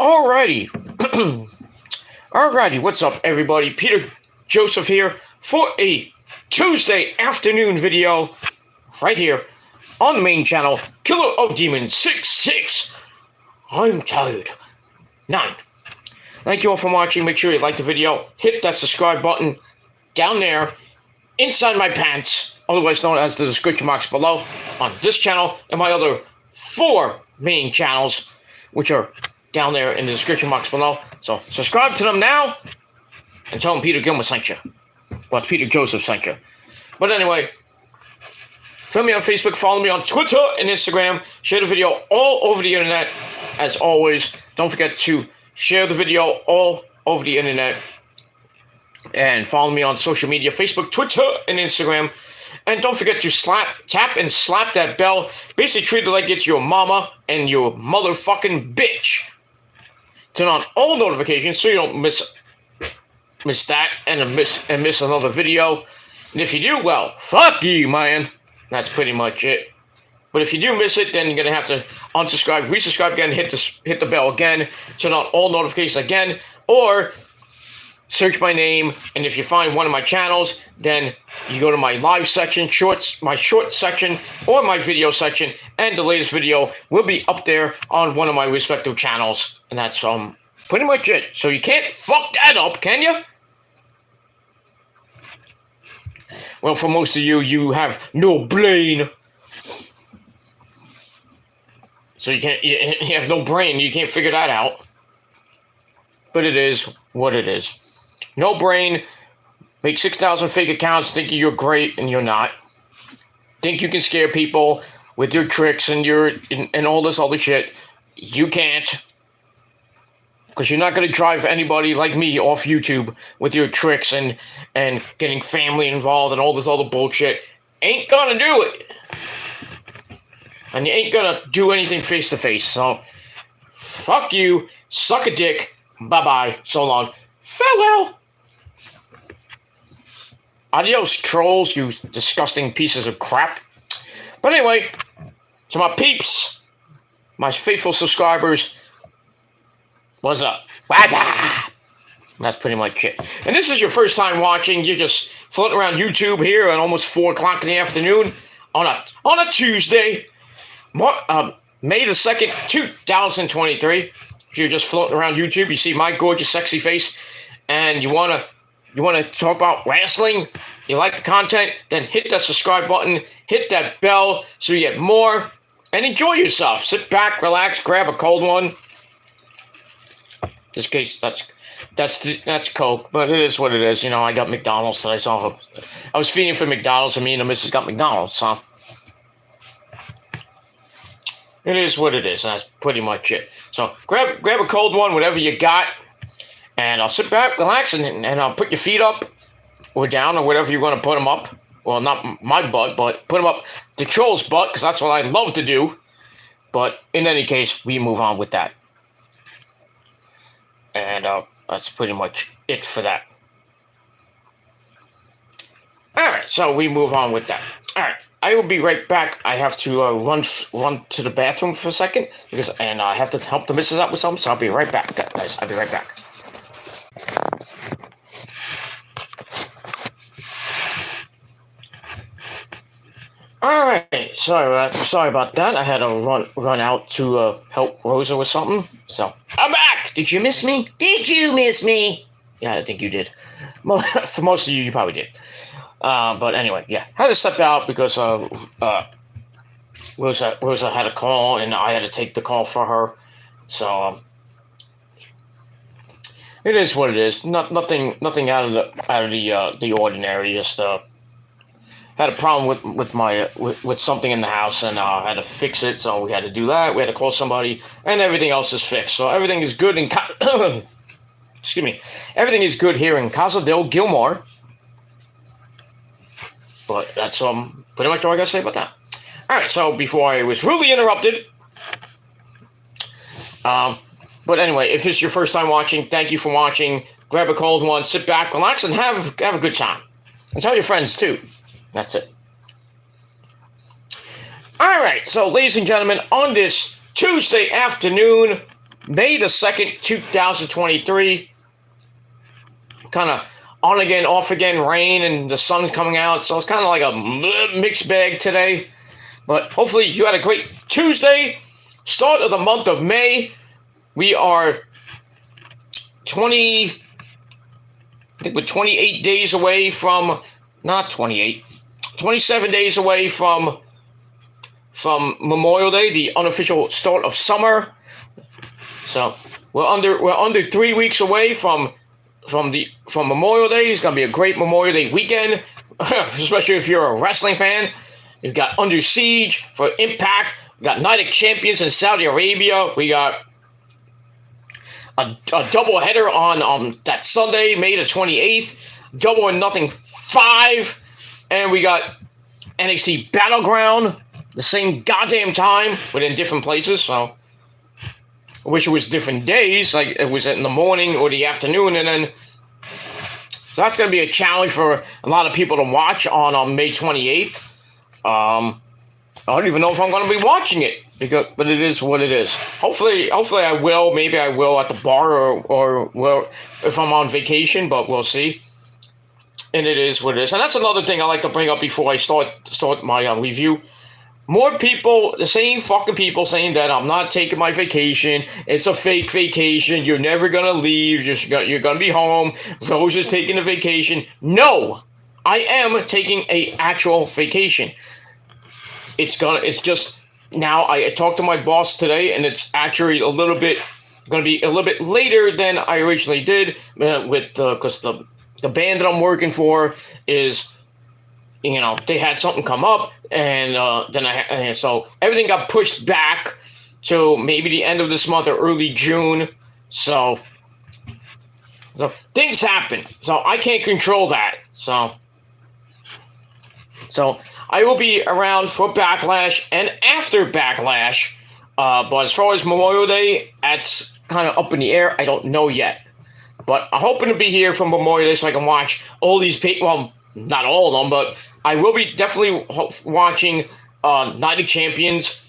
Alrighty. Alrighty, what's up, everybody? Peter Joseph here for a Tuesday afternoon video right here on the main channel, Killer of Demons 66. I'm tired. 9. Thank you all for watching. Make sure you like the video. Hit that subscribe button down there inside my pants, otherwise known as the description box below, on this channel and my other 4 main channels, which are down there in the description box below. So subscribe to them now and tell them Peter Gilmer sent you. Well, it's Peter Joseph sent you. But anyway, follow me on Facebook, follow me on Twitter and Instagram. Share the video all over the internet. As always, don't forget to share the video all over the internet. And follow me on social media, Facebook, Twitter, and Instagram. And don't forget to tap and slap that bell. Basically treat it like it's your mama and your motherfucking bitch. Turn on all notifications so you don't miss that and miss another video. And if you do, well, fuck you, man. That's pretty much it. But if you do miss it, then you're gonna have to unsubscribe, resubscribe again, hit the bell again, turn on all notifications again, or search my name, and if you find one of my channels, then you go to my live section, my short section, or my video section, and the latest video will be up there on one of my respective channels. And that's pretty much it. So you can't fuck that up, can you? Well, for most of you, you have no brain. So you have no brain, you can't figure that out. But it is what it is. No brain, make 6,000 fake accounts thinking you're great and you're not. Think you can scare people with your tricks and and all this other shit. You can't. Because you're not going to drive anybody like me off YouTube with your tricks and getting family involved and all this other bullshit. Ain't gonna do it. And you ain't gonna do anything face to face. So, fuck you, suck a dick, bye-bye, so long, farewell. Adios, trolls, you disgusting pieces of crap. But anyway, to my peeps, my faithful subscribers, what's up? That's pretty much it. And this is your first time watching, you're just floating around YouTube here at almost 4 o'clock in the afternoon on a Tuesday, May the 2nd, 2023. If you're just floating around YouTube, you see my gorgeous, sexy face, and you wanna talk about wrestling, you like the content, then hit that subscribe button, hit that bell so you get more, and enjoy yourself. Sit back, relax, grab a cold one. In this case, that's Coke, but it is what it is. You know, I got McDonald's today, so I was feeding for McDonald's, and me and the missus got McDonald's, so it is what it is, and that's pretty much it. So grab a cold one, whatever you got, and I'll sit back, relax, and I'll put your feet up or down or whatever you're going to put them up. Well, not my butt, but put them up the troll's butt, because that's what I love to do. But in any case, we move on with that. And that's pretty much it for that. Alright, so we move on with that. Alright. I will be right back. I have to run to the bathroom for a second and I have to help the missus out with something. So I'll be right back, guys. I'll be right back. All right. Sorry about that. I had to run out to help Rosa with something. So I'm back. Did you miss me? Did you miss me? Yeah, I think you did. For most of you, you probably did. But anyway, yeah, had to step out because Rosa had a call and I had to take the call for her. So it is what it is. Nothing out of the ordinary. Just had a problem with something in the house and had to fix it. So we had to do that. We had to call somebody, and everything else is fixed. So everything is good in excuse me. Everything is good here in Casa del Gilmore. But that's pretty much all I gotta say about that. Alright, so before I was rudely interrupted. But anyway, if it's your first time watching, thank you for watching. Grab a cold one, sit back, relax, and have a good time. And tell your friends too. That's it. Alright, so ladies and gentlemen, on this Tuesday afternoon, May the 2nd, 2023. Kind of on again, off again, rain, and the sun's coming out. So it's kind of like a mixed bag today. But hopefully you had a great Tuesday. Start of the month of May. We are 20, I think we're 28 days away from, not 28, 27 days away from Memorial Day, the unofficial start of summer. So we're under 3 weeks away from Memorial Day. It's gonna be a great Memorial Day weekend, especially if you're a wrestling fan. We've got Under Siege for Impact. We got Night of Champions in Saudi Arabia. We got a double header on that Sunday, May the 28th. Double or Nothing 5. And we got NXT Battleground, the same goddamn time, but in different places. So I wish it was different days, like it was in the morning or the afternoon, and then so that's going to be a challenge for a lot of people to watch on May 28th. I don't even know if I'm going to be watching it, but it is what it is. Hopefully I will. Maybe I will at the bar or well, if I'm on vacation, but we'll see. And it is what it is. And that's another thing I like to bring up before I start my review. More people, the same fucking people saying that I'm not taking my vacation. It's a fake vacation. You're never going to leave. You're going to be home. Rose is taking a vacation. No, I am taking a actual vacation. It's just, now I talked to my boss today, and it's actually going to be a little bit later than I originally did, because the band that I'm working for is, they had something come up, and so everything got pushed back to maybe the end of this month or early June. So things happen. So I can't control that. So I will be around for Backlash and after Backlash. But as far as Memorial Day, that's kind of up in the air. I don't know yet. But I'm hoping to be here for Memorial Day so I can watch all these well, not all of them, but I will be definitely watching Night of Champions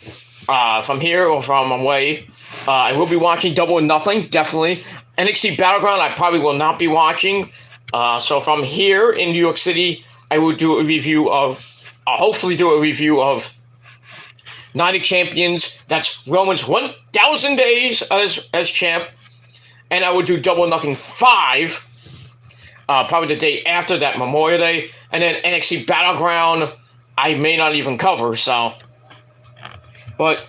from here or from away. I will be watching Double or Nothing, definitely. NXT Battleground, I probably will not be watching. So from here in New York City, I will do a review of, hopefully do a review of Night of Champions. That's Roman's 1,000 days as champ. And I will do Double or Nothing 5. Probably the day after that, Memorial Day. And then NXT Battleground, I may not even cover, so. But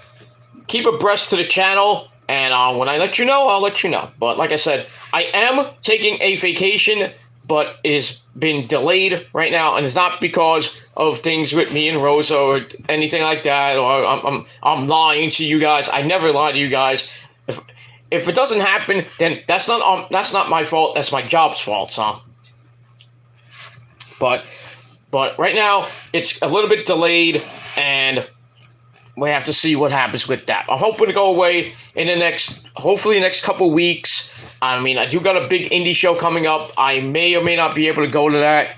keep abreast to the channel, and when I let you know, I'll let you know. But like I said, I am taking a vacation, but it has been delayed right now, and it's not because of things with me and Rosa or anything like that, or I'm lying to you guys. I never lie to you guys. If it doesn't happen, then that's not my fault. That's my job's fault, so. But right now it's a little bit delayed, and we have to see what happens with that. I'm hoping to go away in hopefully the next couple weeks. I mean, I do got a big indie show coming up. I may or may not be able to go to that.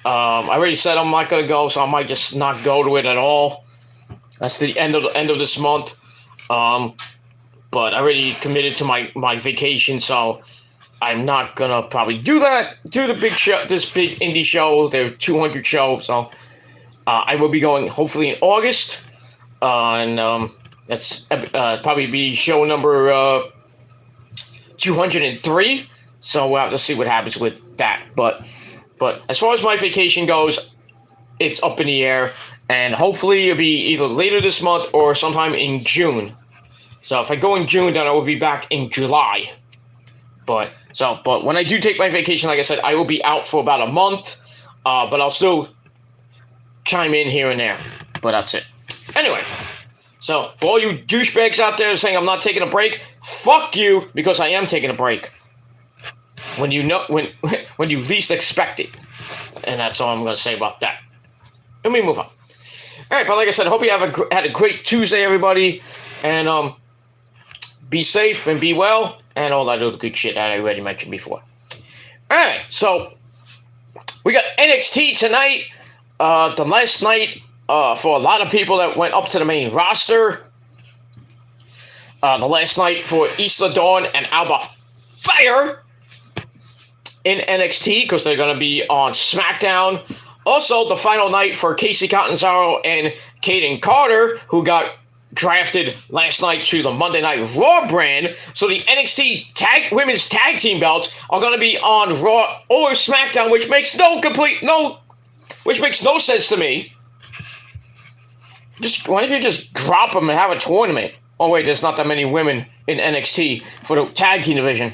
I already said I'm not going to go, so I might just not go to it at all. That's the end of this month. But I already committed to my vacation, so I'm not gonna probably do that. Do the big show, this big indie show, their 200 show. So I will be going hopefully in August, and that's probably be show number 203. So we'll have to see what happens with that. But as far as my vacation goes, it's up in the air, and hopefully it'll be either later this month or sometime in June. So if I go in June, then I will be back in July. But when I do take my vacation, like I said, I will be out for about a month. But I'll still chime in here and there. But that's it. Anyway, so for all you douchebags out there saying I'm not taking a break, fuck you, because I am taking a break. When you least expect it. And that's all I'm going to say about that. Let me move on. All right, but like I said, I hope you had a great Tuesday, everybody. And be safe and be well, and all that other good shit that I already mentioned before. All right, so we got NXT tonight. The last night for a lot of people that went up to the main roster. the last night for Isla Dawn and Alba Fire in NXT because they're going to be on SmackDown. Also, the final night for Casey Catanzaro and Kaden Carter, who got drafted last night to the Monday Night Raw brand. So the NXT women's tag team belts are going to be on Raw or SmackDown, which makes no sense to me. Why don't you just drop them and have a tournament? Oh wait, there's not that many women in NXT for the tag team division.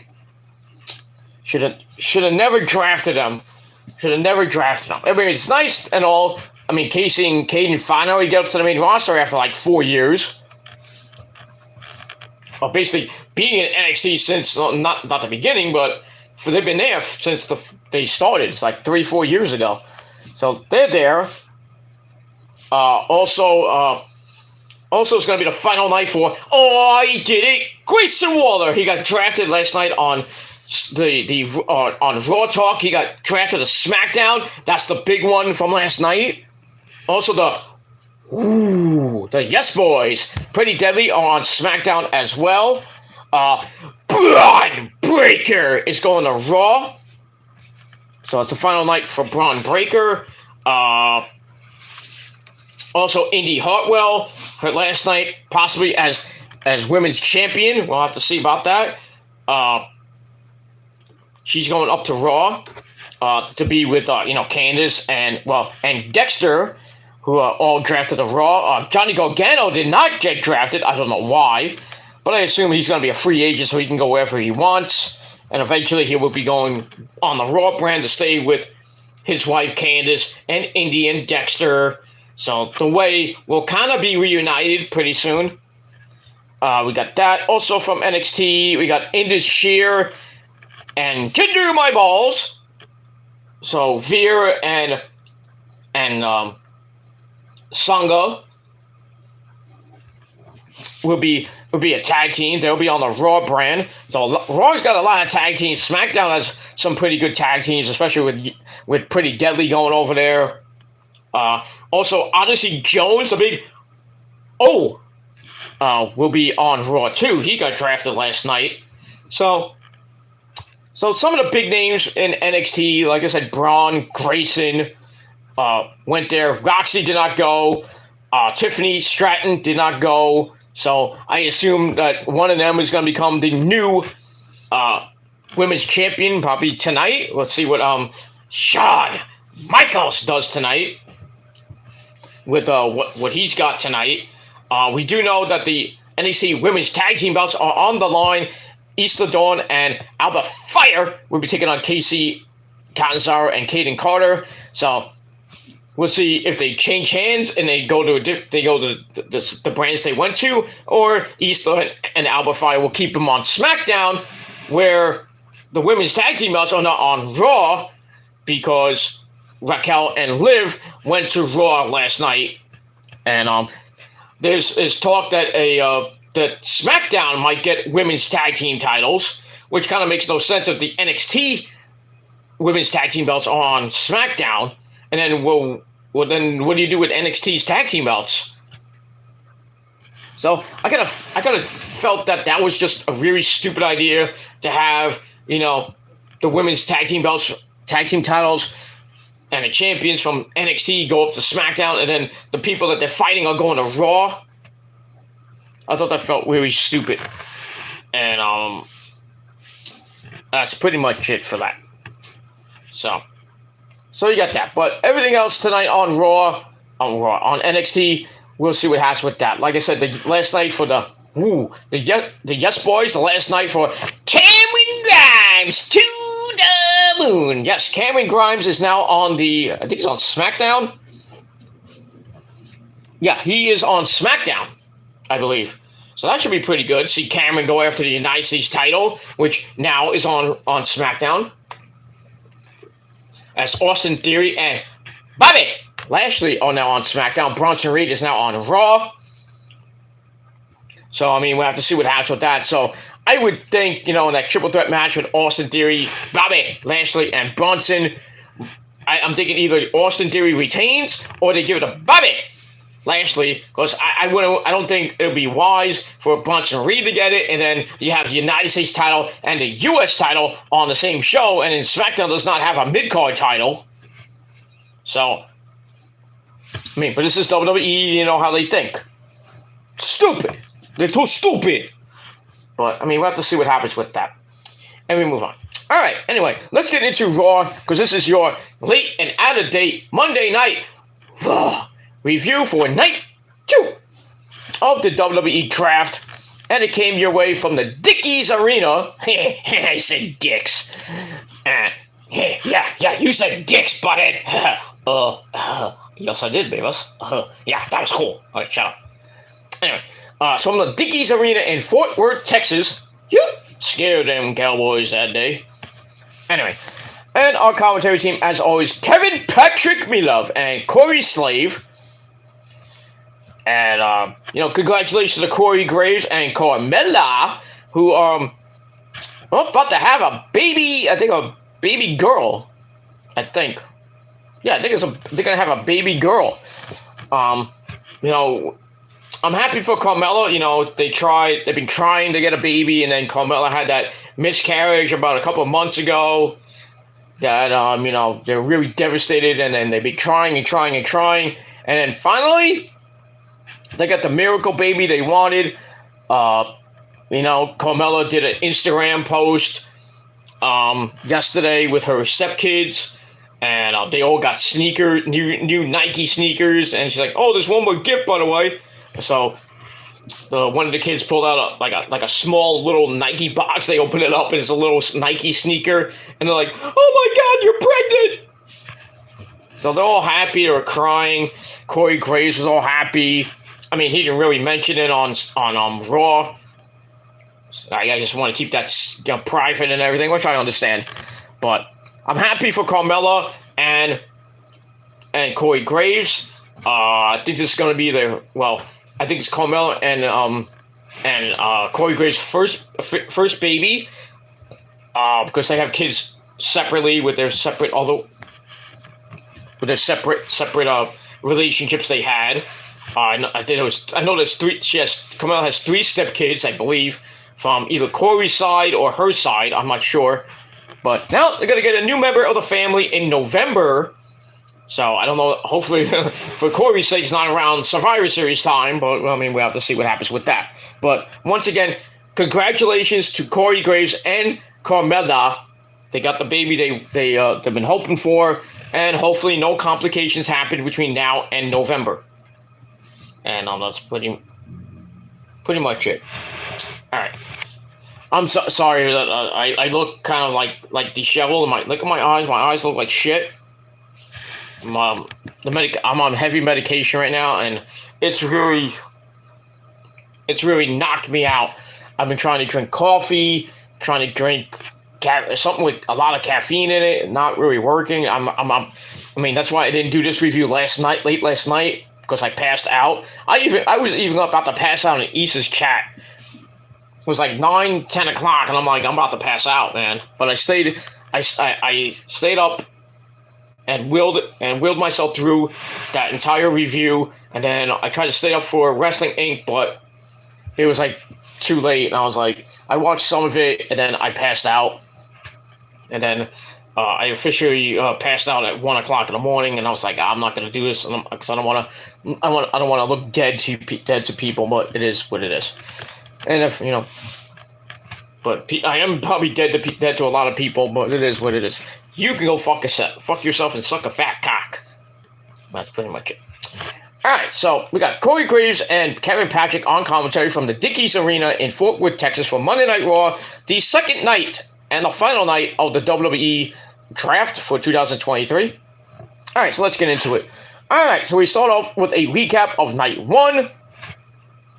Should have never drafted them. I mean, it's nice and all. I mean, Casey and Caden finally get up to the main roster after like 4 years. Well, basically being in NXT since not the beginning, but they've been there since they started. It's like 3-4 years ago. So they're there. Also, it's going to be the final night for I Did It, Grayson Waller. He got drafted last night on on Raw Talk. He got drafted to SmackDown. That's the big one from last night. Also, the Yes Boys, Pretty Deadly, are on SmackDown as well. Braun Breaker is going to Raw. So it's the final night for Braun Breaker. Also, Indy Hartwell, her last night, possibly as women's champion. We'll have to see about that. She's going up to Raw to be with Candice and Dexter, who are all drafted to Raw. Johnny Gargano did not get drafted. I don't know why, but I assume he's going to be a free agent so he can go wherever he wants. And eventually he will be going on the Raw brand to stay with his wife Candice and Indy and Dexter. So the Way will kind of be reunited pretty soon. We got that. Also from NXT, we got Indus Sheer and Jinder My Balls. So Veer and Sangha will be a tag team. They'll be on the Raw brand. So Raw's got a lot of tag teams. SmackDown has some pretty good tag teams, especially with Pretty Deadly going over there. Also, Odyssey Jones, the big will be on Raw too. He got drafted last night. So some of the big names in NXT, like I said, Braun, Grayson, went there. Roxy did not go. Tiffany Stratton did not go. So I assume that one of them is going to become the new women's champion probably tonight. Let's see what Shawn Michaels does tonight with what he's got tonight. We do know that the NXT women's tag team belts are on the line. Isla Dawn and Alba Fire will be taking on Casey Catanzaro and Kaden Carter. So we'll see if they change hands and they go to the brands they went to, or Isla and Alba Fire will keep them on SmackDown, where the women's tag team belts are not on Raw because Raquel and Liv went to Raw last night, and there's talk that that SmackDown might get women's tag team titles, which kind of makes no sense if the NXT women's tag team belts are on SmackDown, and then then what do you do with NXT's tag team belts? So I kind of felt that was just a really stupid idea to have the women's tag team belts, tag team titles, and the champions from NXT go up to SmackDown, and then the people that they're fighting are going to Raw. I thought that felt really stupid. And that's pretty much it for that. So you got that. But everything else tonight on on NXT, we'll see what happens with that. Like I said, the last night for the Yes Boys, the last night for Cameron Grimes to the moon. Yes, Cameron Grimes is now on I think he's on SmackDown. Yeah, he is on SmackDown, I believe. So that should be pretty good. See Cameron go after the United States title, which now is on SmackDown. As Austin Theory and Bobby Lashley are now on SmackDown. Bronson Reed is now on Raw. So, I mean, we'll have to see what happens with that. So, I would think, in that triple threat match with Austin Theory, Bobby Lashley, and Bronson, I'm thinking either Austin Theory retains or they give it to Bobby Lashley, because I don't think it would be wise for Bronson Reed to get it, and then you have the United States title and the U.S. title on the same show, and then SmackDown does not have a mid-card title. So, I mean, but this is WWE, you know how they think. Stupid. They're too stupid. But, I mean, we'll have to see what happens with that. And we move on. All right, anyway, let's get into Raw, because this is your late and out-of-date Monday night Raw review for night 2 of the WWE Draft. And it came your way from the Dickies Arena. I said dicks. Yeah, you said dicks, butthead. Yes, I did, Beavis. Yeah, that was cool. All right, shut up. Anyway, so from the Dickies Arena in Fort Worth, Texas. Yep. Scared them Cowboys that day. Anyway, and our commentary team, as always, Kevin Patrick Milov and Corey Slave. And, congratulations to Corey Graves and Carmella, who are about to have a baby, I think a baby girl, I think. Yeah, I think they're going to have a baby girl. I'm happy for Carmella. They've been trying to get a baby, and then Carmella had that miscarriage about a couple of months ago. That, they're really devastated, and then they've been trying, and then finally, they got the miracle baby they wanted. Carmella did an Instagram post yesterday with her stepkids. And they all got new Nike sneakers. And she's like, "Oh, there's one more gift, by the way." So one of the kids pulled out a small little Nike box. They open it up, and it's a little Nike sneaker. And they're like, "Oh my God, you're pregnant!" So they're all happy. They were crying. Corey Graves was all happy. I mean, he didn't really mention it on Raw. I just want to keep that private and everything, which I understand. But I'm happy for Carmella and Corey Graves. I think this is going to be I think it's Carmella and Corey Graves' first baby, because they have kids separately with their separate relationships they had. I know there's three. Carmella has 3 stepkids, I believe, from either Corey's side or her side. I'm not sure. But now they're going to get a new member of the family in November. So I don't know. Hopefully, for Corey's sake, it's not around Survivor Series time. But, we'll have to see what happens with that. But once again, congratulations to Corey Graves and Carmella. They got the baby they've been hoping for. And hopefully no complications happen between now and November. And that's pretty much it. All right. I'm sorry that I look kind of like disheveled. Look at my eyes. My eyes look like shit. I'm on heavy medication right now, and it's really knocked me out. I've been trying to drink coffee, trying to drink something with a lot of caffeine in it, not really working. That's why I didn't do this review late last night, because I passed out. I was even about to pass out in Issa's chat. It was like 9, 10 o'clock, and I'm like, I'm about to pass out, man. But I stayed up and willed myself through that entire review, and then I tried to stay up for Wrestling Inc., but it was like too late, and I was like, I watched some of it, and then I passed out, and then I officially passed out at 1 o'clock in the morning, and I was like, I'm not gonna do this, because I don't want to look dead to people, but it is what it is. And if, but I am probably dead to a lot of people, but it is what it is. You can go fuck yourself and suck a fat cock. That's pretty much it. Alright, so we got Corey Graves and Kevin Patrick on commentary from the Dickies Arena in Fort Worth, Texas for Monday Night Raw, the second night and the final night of the WWE Draft for 2023. Alright, so let's get into it. Alright, so we start off with a recap of night 1.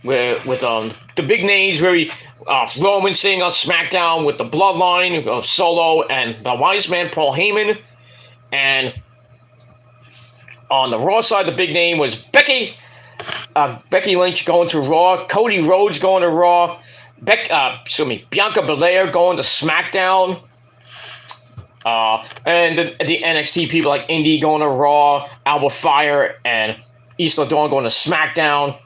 With the big names, Roman sitting on SmackDown with the Bloodline of Solo and the Wise Man Paul Heyman, and on the Raw side, the big name was Becky Lynch going to Raw, Cody Rhodes going to Raw, Bianca Belair going to SmackDown, and the NXT people like Indy going to Raw, Alba Fire and Isla Dawn going to SmackDown.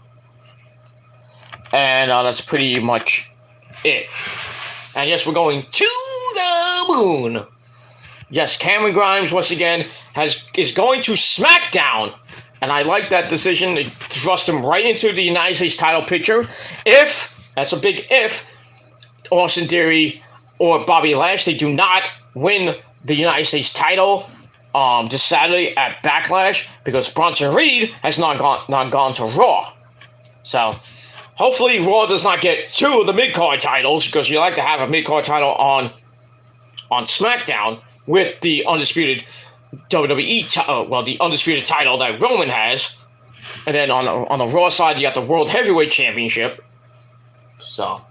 And that's pretty much it. And yes, we're going to the moon. Yes, Cameron Grimes, once again, is going to SmackDown. And I like that decision to thrust him right into the United States title picture. If, that's a big if, Austin Theory or Bobby Lashley do not win the United States title this Saturday at Backlash, because Bronson Reed has not gone to Raw. So, hopefully Raw does not get 2 of the mid-card titles, because you like to have a mid-card title on SmackDown with the undisputed WWE, the undisputed title that Roman has, and then on the Raw side you got the World Heavyweight Championship. So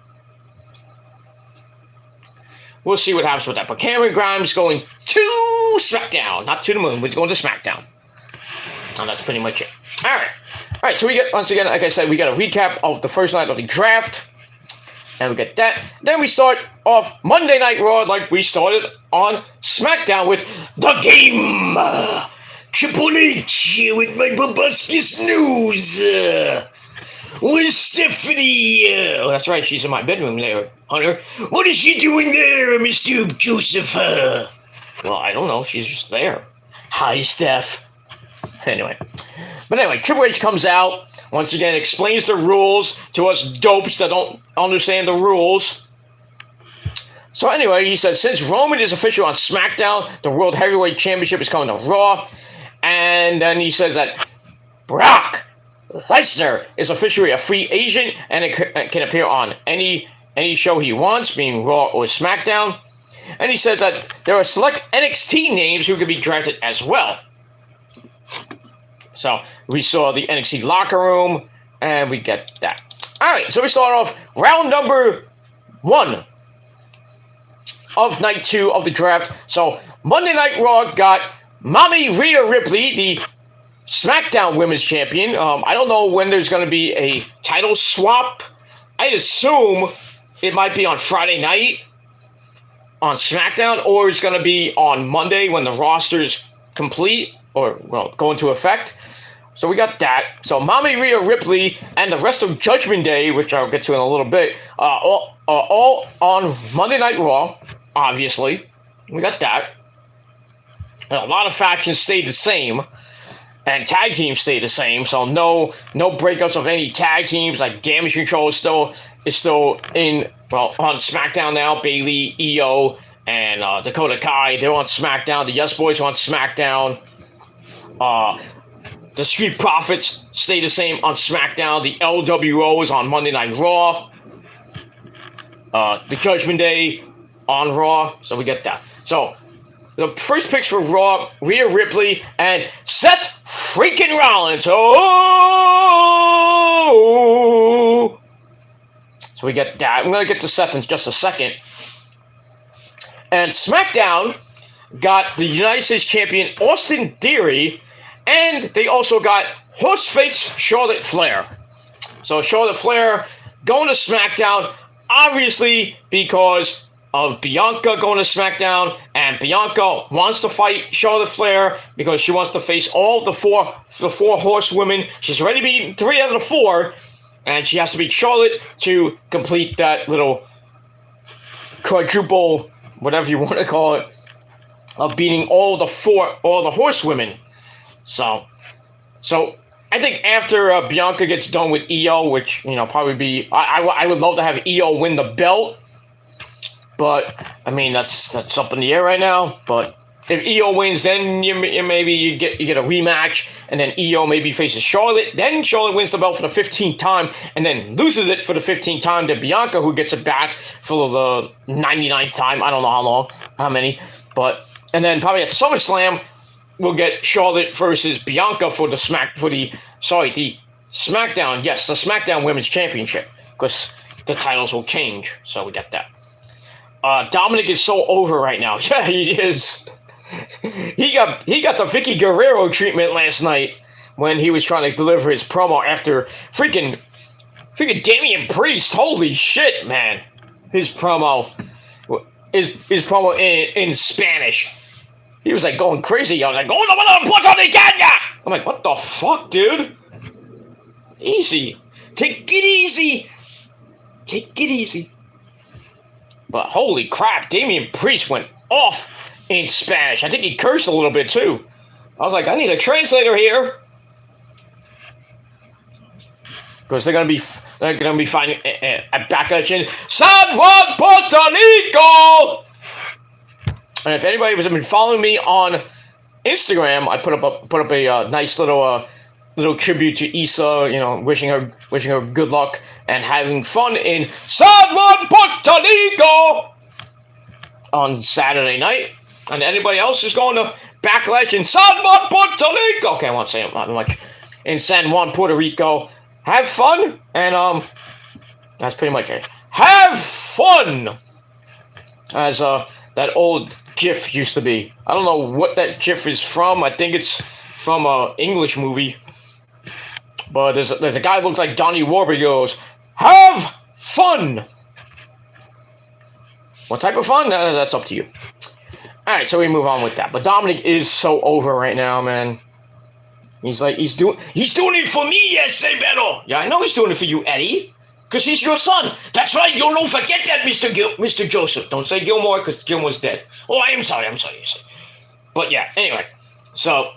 we'll see what happens with that. But Cameron Grimes going to SmackDown, not to the moon, but he's going to SmackDown. And that's pretty much it. All right. So we get, once again, like I said, we got a recap of the first night of the draft. And we get that. Then we start off Monday Night Raw like we started on SmackDown with The Game. Triple H with my proboscis news. Where's Stephanie? Oh, that's right. She's in my bedroom there, Hunter. What is she doing there, Mr. Joseph? Well, I don't know. She's just there. Hi, Steph. Anyway. But anyway, Triple H comes out. Once again, explains the rules to us dopes that don't understand the rules. So anyway, he said, since Roman is official on SmackDown, the World Heavyweight Championship is coming to Raw. And then he says that Brock Lesnar is officially a free agent and it can appear on any show he wants, being Raw or SmackDown. And he says that there are select NXT names who could be drafted as well. So we saw the NXT locker room, and we get that. All right, so we start off round number 1 of night 2 of the draft. So Monday Night Raw got Mommy Rhea Ripley, the SmackDown Women's Champion. I don't know when there's going to be a title swap. I assume it might be on Friday night on SmackDown, or it's going to be on Monday when the roster's complete, or, well, go into effect. So we got that. So Mommy Rhea Ripley and the rest of Judgment Day, which I'll get to in a little bit, all on Monday Night Raw, obviously. We got that. And a lot of factions stayed the same, and tag teams stayed the same. So no breakups of any tag teams. Like Damage Control is still in, well, on SmackDown now. Bayley, Io, and Dakota Kai, they're on SmackDown. The Yes Boys are on SmackDown. The Street Profits stay the same on SmackDown. The LWO is on Monday Night Raw. The Judgment Day on Raw. So we get that. So the first picks for Raw, Rhea Ripley and Seth freaking Rollins. Oh! So we get that. I'm going to get to Seth in just a second. And SmackDown got the United States Champion Austin Theory, and they also got Horseface Charlotte Flair. So Charlotte Flair going to SmackDown, obviously because of Bianca going to SmackDown, and Bianca wants to fight Charlotte Flair because she wants to face all the four horsewomen. She's already beaten 3 out of the 4, and she has to beat Charlotte to complete that little quadruple, whatever you want to call it, of beating all the horsewomen. So I think after Bianca gets done with Io, which, you know, probably be, I would love to have Io win the belt, but I mean that's up in the air right now. But if Io wins, then you get a rematch, and then Io maybe faces Charlotte. Then Charlotte wins the belt for the 15th time, and then loses it for the 15th time to Bianca, who gets it back for the 99th time. I don't know how many, but and then probably at SummerSlam we'll get Charlotte versus Bianca for the SmackDown. Yes, the SmackDown Women's Championship, because the titles will change. So we get that. Dominic is so over right now. Yeah, he is. He got the Vicky Guerrero treatment last night when he was trying to deliver his promo after freaking Damian Priest. Holy shit, man! His promo in Spanish. He was like going crazy. I was like, I'm like, what the fuck, dude? Easy. Take it easy. Take it easy. But holy crap, Damian Priest went off in Spanish. I think he cursed a little bit too. I was like, I need a translator here. Because they're gonna be finding a backlash in San Juan, Puerto Rico. And if anybody has been following me on Instagram, I put up a nice little tribute to Issa, wishing her good luck and having fun in San Juan, Puerto Rico on Saturday night. And anybody else is going to Backlash in San Juan, Puerto Rico. Okay, I won't say it much. In San Juan, Puerto Rico. Have fun, and that's pretty much it. Have fun! As that old GIF used to be. I don't know what that GIF is from. I think it's from an English movie. But there's a guy who looks like Donnie Wahlberg goes, have fun! What type of fun? That's up to you. Alright, so we move on with that. But Dominic is so over right now, man. He's doing it for me, yes, Beto. Yeah, I know he's doing it for you, Eddie. Because he's your son. That's right, you don't forget that, Mr. Joseph. Don't say Gilmore, because Gilmore's dead. Oh, I'm sorry. But yeah, anyway. So,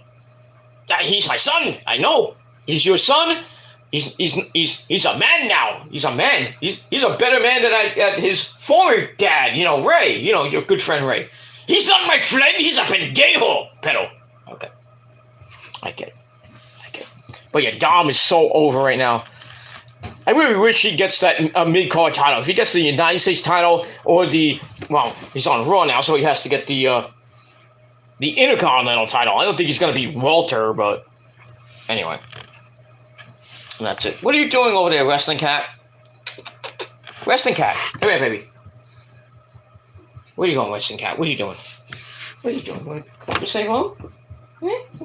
he's my son. I know. He's your son. He's a man now. He's a man. He's a better man than his former dad, Ray. Your good friend Ray. He's not my friend. He's a pendejo, Pedro. Okay. I get it. But yeah, Dom is so over right now. I really wish he gets that mid-card title. If he gets the United States title or he's on Raw now, so he has to get the Intercontinental title. I don't think he's going to be Walter, but anyway. And that's it. What are you doing over there, Wrestling Cat? Wrestling Cat. Come here, baby. Where are you going, Wrestling Cat? What are you doing? What are you doing? Want to come up and say hello?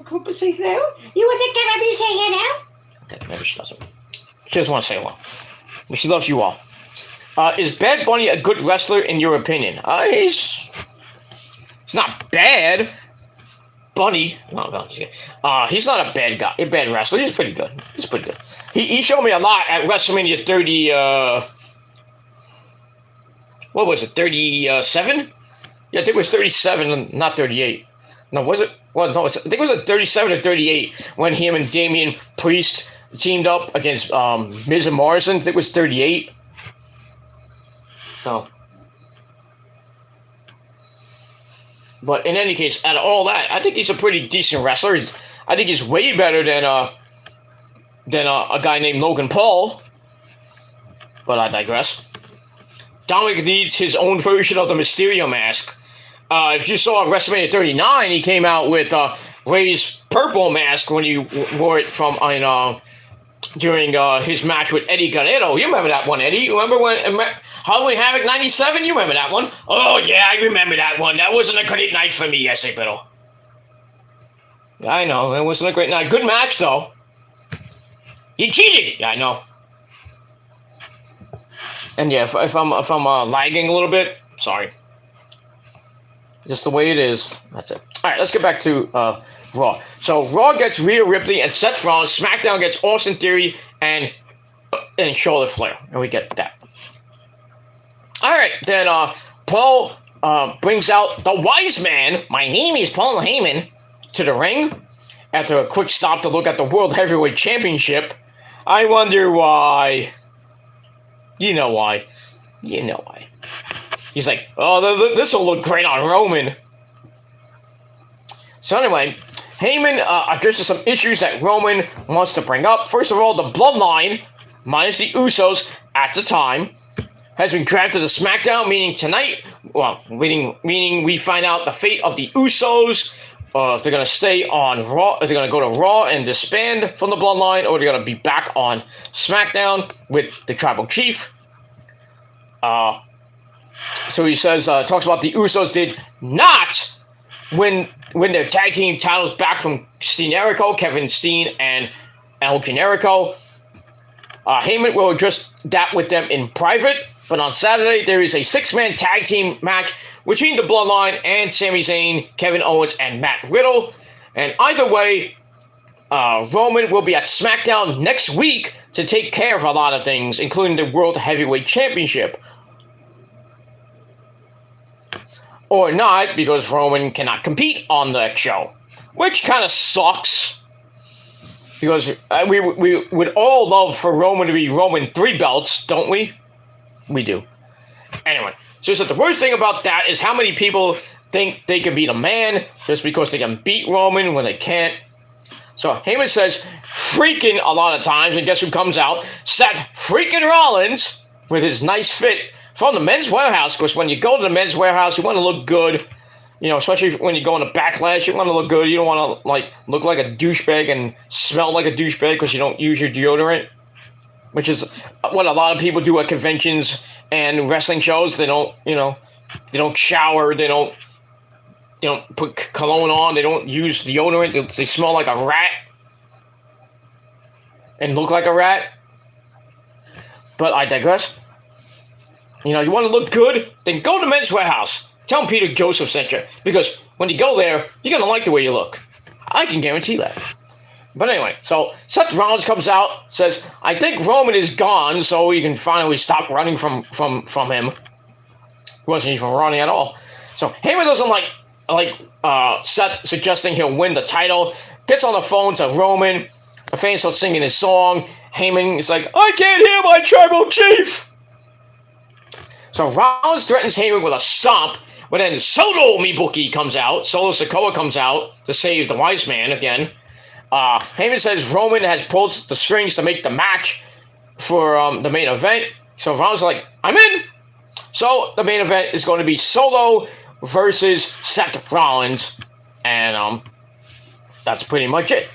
Come up and say hello? You want to come up and say hello? Okay, maybe she doesn't. She doesn't want to say hello. But she loves you all. Is Bad Bunny a good wrestler in your opinion? He's not bad. Bunny. No, he's not a bad guy. A bad wrestler. He's pretty good. He showed me a lot at WrestleMania 30. What was it? 37? Yeah, I think it was 37, not 38. No, was it? Well, no, I think it was a 37 or 38 when him and Damian Priest teamed up against Miz and Morrison. I think it was 38. So. But in any case, out of all that, I think he's a pretty decent wrestler. I think he's way better than a guy named Logan Paul. But I digress. Dominic needs his own version of the Mysterio mask. If you saw WrestleMania 39, he came out with Ray's purple mask when he wore it during his match with Eddie Guerrero. You remember that one, Eddie? You remember when Halloween Havoc 97? You remember that one? Oh, yeah, I remember that one. That wasn't a great night for me, yes, Pedro. I know, it wasn't a great night. Good match, though. He cheated. Yeah, I know. And yeah, if I'm lagging a little bit, sorry. Just the way it is. That's it. All right, let's get back to Raw. So Raw gets Rhea Ripley and Seth Rollins. SmackDown gets Austin Theory and Charlotte Flair, and we get that. All right, then Paul brings out the Wise Man. My name is Paul Heyman to the ring after a quick stop to look at the World Heavyweight Championship. I wonder why. You know why. He's like, oh, this will look great on Roman. So anyway, Heyman addresses some issues that Roman wants to bring up. First of all, the Bloodline, minus the Usos at the time, has been drafted to SmackDown, meaning tonight, meaning we find out the fate of the Usos, if they're going to stay on Raw, if they're going to go to Raw and disband from the Bloodline, or they're going to be back on SmackDown with the Tribal Chief. So he says, talks about the Usos did not win their tag team titles back from Steen Jericho, Kevin Steen, and El Generico. Heyman will address that with them in private, but on Saturday there is a 6-man tag team match between the Bloodline and Sami Zayn, Kevin Owens, and Matt Riddle. And either way, Roman will be at SmackDown next week to take care of a lot of things, including the World Heavyweight Championship. Or not, because Roman cannot compete on that show, which kind of sucks. Because we would all love for Roman to be Roman 3 belts, don't we? We do. Anyway, so the worst thing about that is how many people think they can beat a man just because they can beat Roman when they can't. So Heyman says freaking a lot of times, and guess who comes out? Seth freaking Rollins with his nice fit from the Men's Warehouse, because when you go to the Men's Warehouse, you want to look good. You know, especially when you go into Backlash, you want to look good. You don't want to, like, look like a douchebag and smell like a douchebag because you don't use your deodorant, which is what a lot of people do at conventions and wrestling shows. They don't, you know, they don't shower. They don't put cologne on. They don't use deodorant. They smell like a rat and look like a rat. But I digress. You know, you want to look good? Then go to Men's Warehouse. Tell them Peter Joseph sent you. Because when you go there, you're going to like the way you look. I can guarantee that. But anyway, so Seth Rollins comes out, says, I think Roman is gone, so you can finally stop running from him. He wasn't even running at all. So Heyman doesn't like Seth suggesting he'll win the title. Gets on the phone to Roman. The fans start singing his song. Heyman is like, I can't hear my tribal chief. So Rollins threatens Heyman with a stomp, but then Solo Mibuki comes out. Solo Sikoa comes out to save the wise man again. Heyman says Roman has pulled the strings to make the match for the main event. So Rollins is like, I'm in. So the main event is going to be Solo versus Seth Rollins. And that's pretty much it.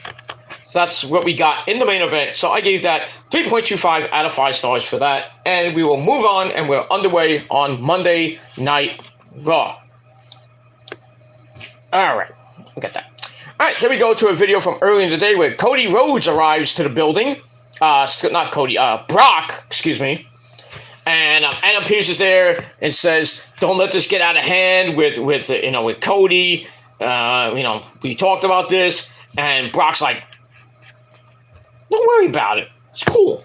So that's what we got in the main event. So I gave that 3.25 out of 5 stars for that. And we will move on, and we're underway on Monday Night Raw. All right. Look at that. All right, then we go to a video from earlier in the day where Cody Rhodes arrives to the building. Not Cody, Brock, excuse me. And Adam Pearce is there and says, don't let this get out of hand with Cody. We talked about this. And Brock's like, don't worry about it. It's cool.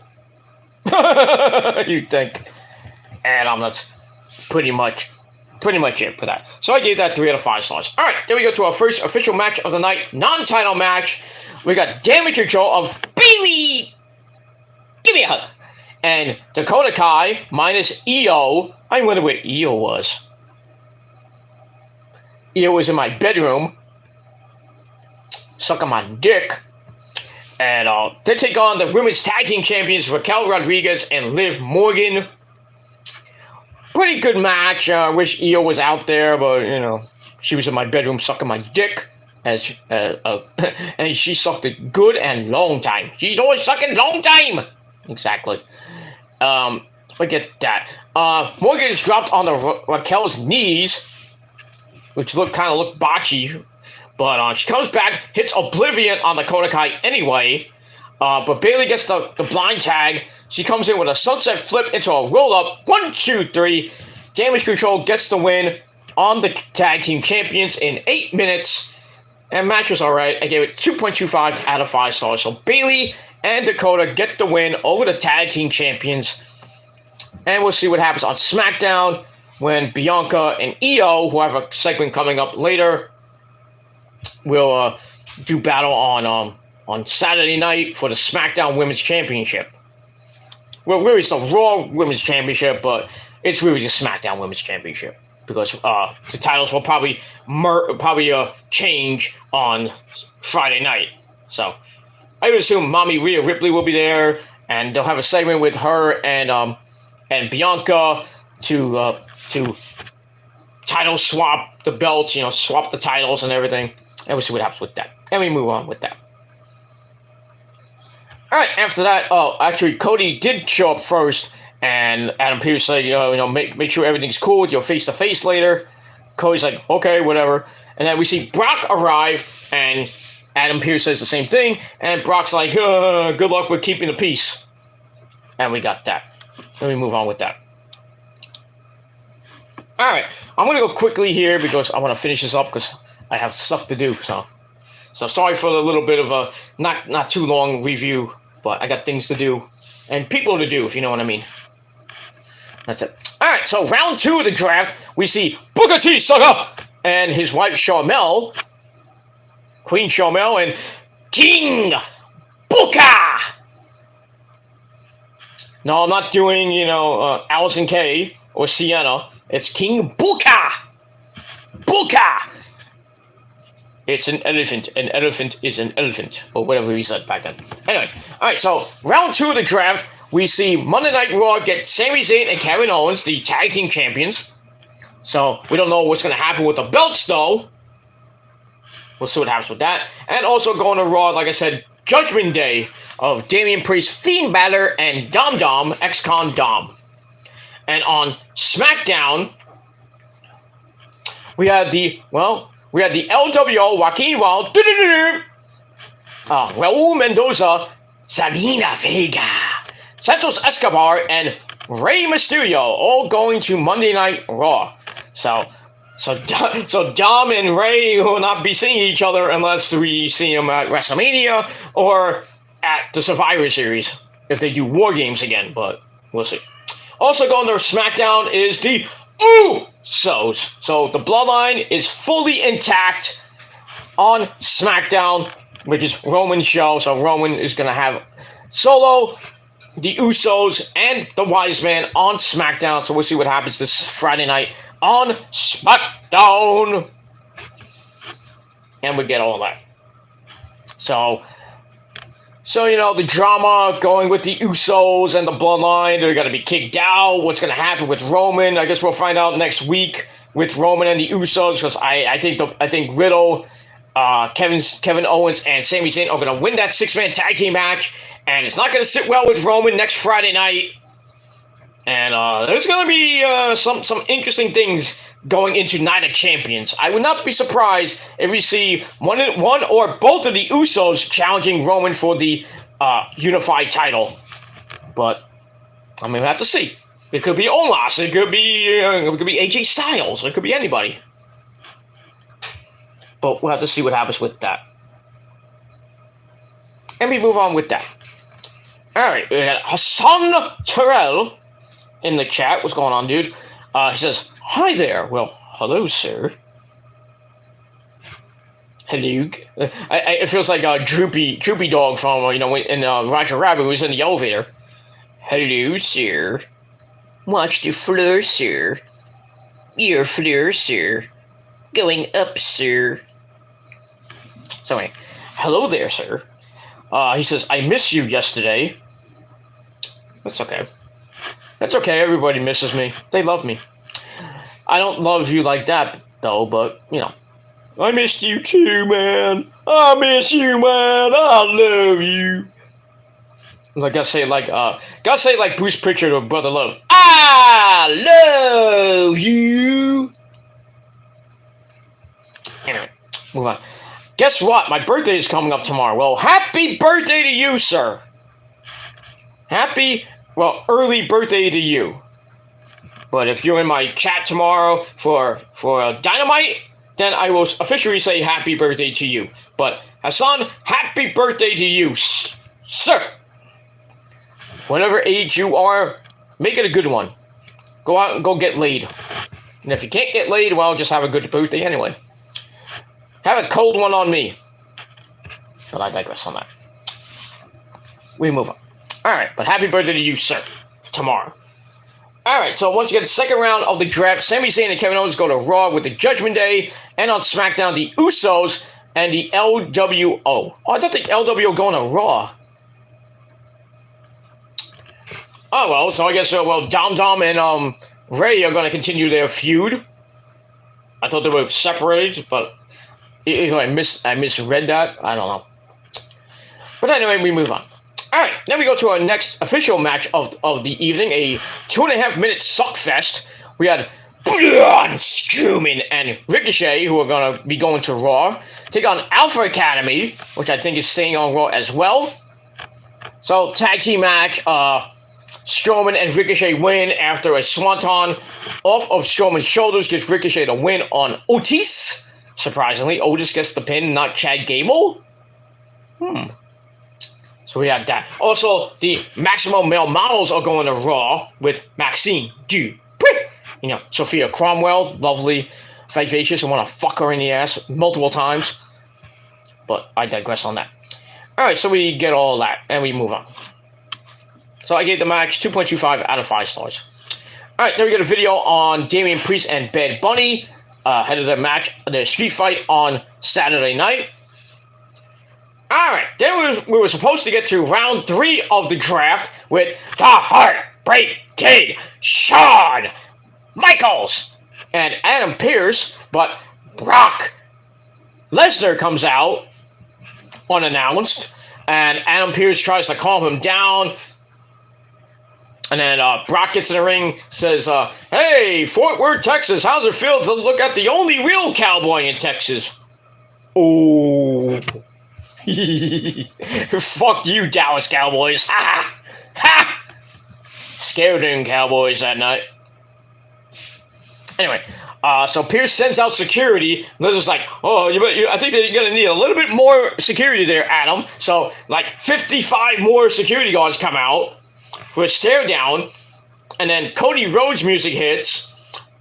You think. And that's pretty much it for that. So I gave that 3 out of 5 stars. All right, then we go to our first official match of the night, non-title match. We got Damage Control of Bayley. Give me a hug. And Dakota Kai minus Io. I wonder where Io was. Io was in my bedroom, sucking my dick. And they take on the Women's Tag Team Champions Raquel Rodriguez and Liv Morgan. Pretty good match. I wish Io was out there, but, you know, she was in my bedroom sucking my dick. And she sucked it good and long time. She's always sucking long time. Exactly. Look at that. Morgan is dropped on Raquel's knees, which kind of looked botchy. But she comes back, hits Oblivion on Dakota Kai anyway. But Bayley gets the blind tag. She comes in with a sunset flip into a roll-up. 1, 2, 3. Damage Control gets the win on the Tag Team Champions in 8 minutes. And match was alright. I gave it 2.25 out of 5 stars. So Bayley and Dakota get the win over the Tag Team Champions. And we'll see what happens on SmackDown when Bianca and Io, who have a segment coming up later, will do battle on Saturday night for the SmackDown Women's Championship. Well, really, it's the Raw Women's Championship, but it's really the SmackDown Women's Championship because the titles will probably change on Friday night. So I would assume Mommy Rhea Ripley will be there, and they'll have a segment with her and Bianca to title swap the belts, swap the titles and everything. And we'll see what happens with that. And we move on with that. All right, after that, actually, Cody did show up first, and Adam Pearce said, make sure everything's cool with your face-to-face later. Cody's like, okay, whatever. And then we see Brock arrive, and Adam Pearce says the same thing, and Brock's like, good luck with keeping the peace. And we got that. Let me move on with that. All right, I'm going to go quickly here because I want to finish this up because I have stuff to do, so So sorry for the little bit of a not too long review, but I got things to do and people to do, if you know what I mean. That's it. All right, so round 2 of the draft, we see Booker T. Sugar and his wife Sharmell, Queen Sharmell, and King Booker. No, I'm not doing, Allison Kay or Sienna. It's King Booker. Booker. It's an elephant. An elephant is an elephant, or whatever he said back then. Anyway, all right, so round 2 of the draft, we see Monday Night Raw get Sami Zayn and Kevin Owens, the tag team champions. So we don't know what's going to happen with the belts, though. We'll see what happens with that. And also going to Raw, like I said, Judgment Day of Damian Priest, Fiend Balor, and Dom Dom, ex-con Dom. And on SmackDown, we had the LWO, Joaquin Wild, Raul Mendoza, Sabina Vega, Santos Escobar, and Rey Mysterio, all going to Monday Night Raw. So Dom and Rey will not be seeing each other unless we see them at WrestleMania or at the Survivor Series if they do War Games again, but we'll see. Also going to SmackDown is the Usos. So the Bloodline is fully intact on SmackDown, which is Roman's show. So Roman is going to have Solo, the Usos, and the Wise Man on SmackDown. So we'll see what happens this Friday night on SmackDown. And we get all that. So the drama going with the Usos and the Bloodline, they're going to be kicked out. What's going to happen with Roman? I guess we'll find out next week with Roman and the Usos, because I think Riddle, Kevin Owens, and Sami Zayn are going to win that 6-man tag team match, and it's not going to sit well with Roman next Friday night. And there's going to be some interesting things going into Night of Champions. I would not be surprised if we see one or both of the Usos challenging Roman for the unified title. But I mean, we'll have to see. It could be Omos. It could be AJ Styles. It could be anybody. But we'll have to see what happens with that. And we move on with that. All right, we got Hassan Terrell in the chat. What's going on, dude? He says, "Hi there." Well, hello, sir. Hello. It feels like a droopy dog from in Roger Rabbit, who was in the elevator. Hello, sir. Watch the floor, sir. Your floor, sir. Going up, sir. So anyway, hello there, sir. He says, "I missed you yesterday." That's okay. That's okay, everybody misses me. They love me. I don't love you like that, though, but, I missed you too, man. I miss you, man. I love you. Like, gotta say like Bruce Pritchard or Brother Love. I love you. Anyway, move on. Guess what? My birthday is coming up tomorrow. Well, happy birthday to you, sir. Early birthday to you. But if you're in my chat tomorrow for Dynamite, then I will officially say happy birthday to you. But Hassan, happy birthday to you, sir. Whatever age you are, make it a good one. Go out and go get laid. And if you can't get laid, well, just have a good birthday anyway. Have a cold one on me. But I digress on that. We move on. Alright, but happy birthday to you, sir. Tomorrow. Alright, so once again, second round of the draft. Sami Zayn and Kevin Owens go to Raw with the Judgment Day. And on SmackDown, the Usos and the LWO. Oh, I thought the LWO going to Raw. Oh, well, so I guess, Dom and Rey are going to continue their feud. I thought they were separated, but either I misread that. I don't know. But anyway, we move on. All right, then we go to our next official match of the evening, a 2.5-minute suckfest. We had Braun Strowman and Ricochet, who are going to be going to Raw, take on Alpha Academy, which I think is staying on Raw as well. So, tag team match, Strowman and Ricochet win after a swanton off of Strowman's shoulders gives Ricochet the win on Otis. Surprisingly, Otis gets the pin, not Chad Gable. So we have that. Also, the Maximum Male Models are going to Raw with Maxine Dupri. You know, Sophia Cromwell, lovely, vivacious, and want to fuck her in the ass multiple times. But I digress on that. Alright, so we get all that, and we move on. So I gave the match 2.25 out of 5 stars. Alright, then we get a video on Damian Priest and Bad Bunny. Ahead of the match, the street fight on Saturday night. Alright, then we were supposed to get to round 3 of the draft with the Heartbreak Kid, Shawn Michaels, and Adam Pearce, but Brock Lesnar comes out unannounced, and Adam Pearce tries to calm him down. And then Brock gets in the ring, says, hey, Fort Worth, Texas, how's it feel to look at the only real cowboy in Texas? Oh. Fuck you, Dallas Cowboys. Ha! Ha! Scared them Cowboys that night. Anyway, so Pearce sends out security. Lesnar's like, oh, I think that you're going to need a little bit more security there, Adam. So, like, 55 more security guards come out for a stare down, and then Cody Rhodes music hits,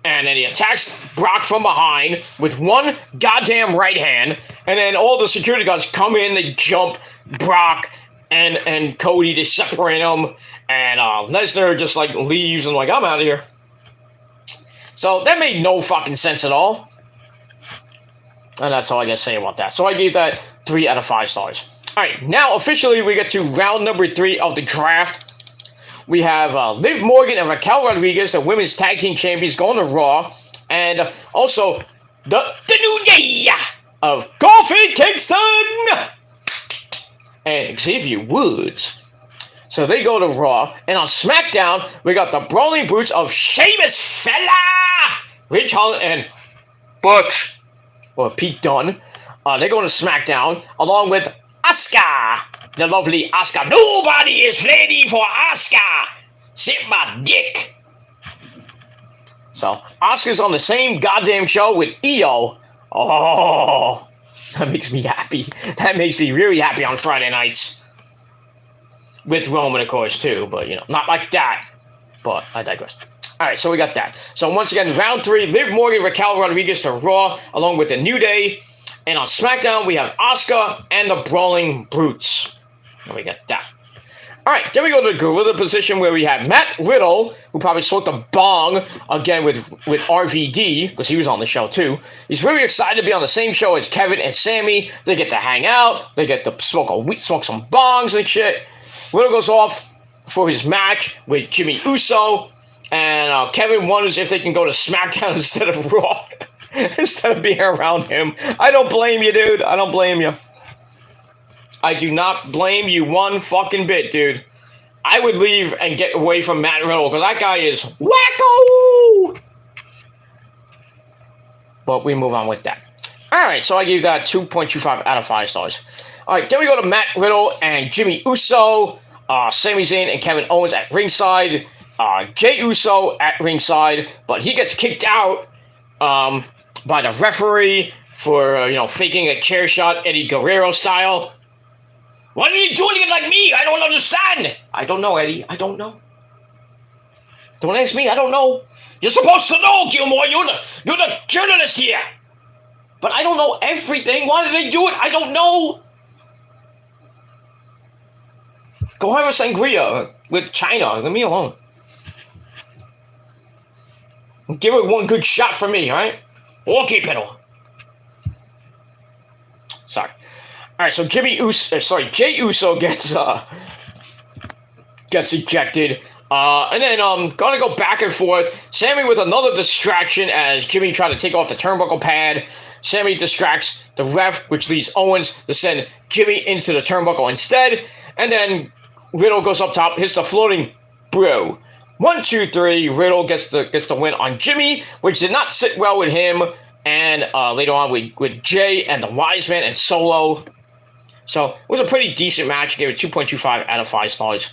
and then he attacks Brock from behind with one goddamn right hand, and then all the security guards come in, they jump Brock and Cody to separate them, and Lesnar just like leaves and like, I'm out of here. So that made no fucking sense at all. And that's all I gotta say about that. So I gave that 3 out of 5 stars. Alright, now officially we get to round number 3 of the draft. We have Liv Morgan and Raquel Rodriguez, the women's tag team champions, going to Raw. And also the New Day of Kofi Kingston and Xavier Woods. So they go to Raw. And on SmackDown, we got the Brawling Brutes of Sheamus Fella, Ridge Holland, and Butch, or Pete Dunne. They go to SmackDown along with Asuka, the lovely Asuka. Nobody is ready for Asuka. Sit my dick. So Asuka's on the same goddamn show with Io. Oh, that makes me happy. That makes me really happy on Friday nights. With Roman, of course, too. But, you know, not like that. But I digress. Alright, so we got that. So once again, round 3, Liv Morgan, Raquel Rodriguez to Raw, along with the New Day. And on SmackDown, we have Asuka and the Brawling Brutes. And we got that. Alright, then we go to the Gorilla position where we have Matt Riddle, who probably smoked a bong again with RVD, because he was on the show too. He's really excited to be on the same show as Kevin and Sammy. They get to hang out. They get to smoke some bongs and shit. Riddle goes off for his match with Jimmy Uso. And Kevin wonders if they can go to SmackDown instead of Raw. Instead of being around him. I don't blame you, dude. I don't blame you. I do not blame you one fucking bit, dude. I would leave and get away from Matt Riddle because that guy is wacko! But we move on with that. Alright, so I gave that 2.25 out of 5 stars. Alright, then we go to Matt Riddle and Jimmy Uso, Sami Zayn and Kevin Owens at ringside. Jey Uso at ringside, but he gets kicked out by the referee for, faking a chair shot Eddie Guerrero style. Why are you doing it like me? I don't understand. I don't know, Eddie. I don't know. Don't ask me. I don't know. You're supposed to know, Gilmore. You're the journalist here. But I don't know everything. Why did they do it? I don't know. Go have a sangria with China. Leave me alone. Give it one good shot for me, all right? Okay, Pedal. Sorry. All right, so Jey Uso gets ejected. And then gonna go back and forth. Sammy with another distraction as Jimmy tried to take off the turnbuckle pad. Sammy distracts the ref, which leads Owens to send Jimmy into the turnbuckle instead. And then Riddle goes up top, hits the floating bro. 1, 2, 3. Riddle gets the win on Jimmy, which did not sit well with him. And later on with Jay and the Wise Man and Solo. So it was a pretty decent match. Gave it 2.25 out of 5 stars.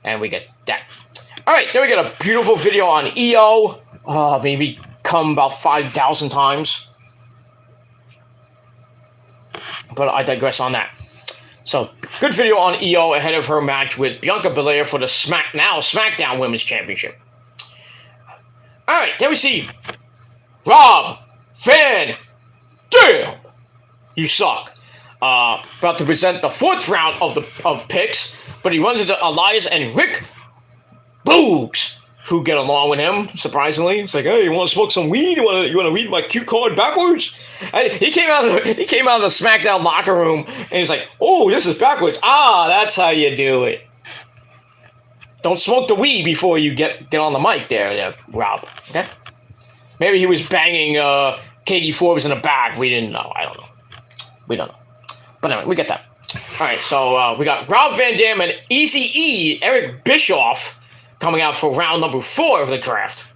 And we get that. Alright, then we get a beautiful video on EO. Maybe come about 5,000 times. But I digress on that. So, good video on EO ahead of her match with Bianca Belair for the SmackDown Women's Championship. Alright, then we see Rob Van Dam. You suck. About to present the 4th round of picks, but he runs into Elias and Rick Boogs, who get along with him, surprisingly. It's like, hey, you want to smoke some weed? You want to read my cue card backwards? And he came out of the SmackDown locker room, and he's like, oh, this is backwards. Ah, that's how you do it. Don't smoke the weed before you get on the mic there, Rob. Okay? Maybe he was banging Katie Forbes in the back. We didn't know. I don't know. We don't know. But anyway, we get that. All right, so we got Rob Van Dam and Eazy-E, Eric Bischoff, coming out for round number 4 of the draft.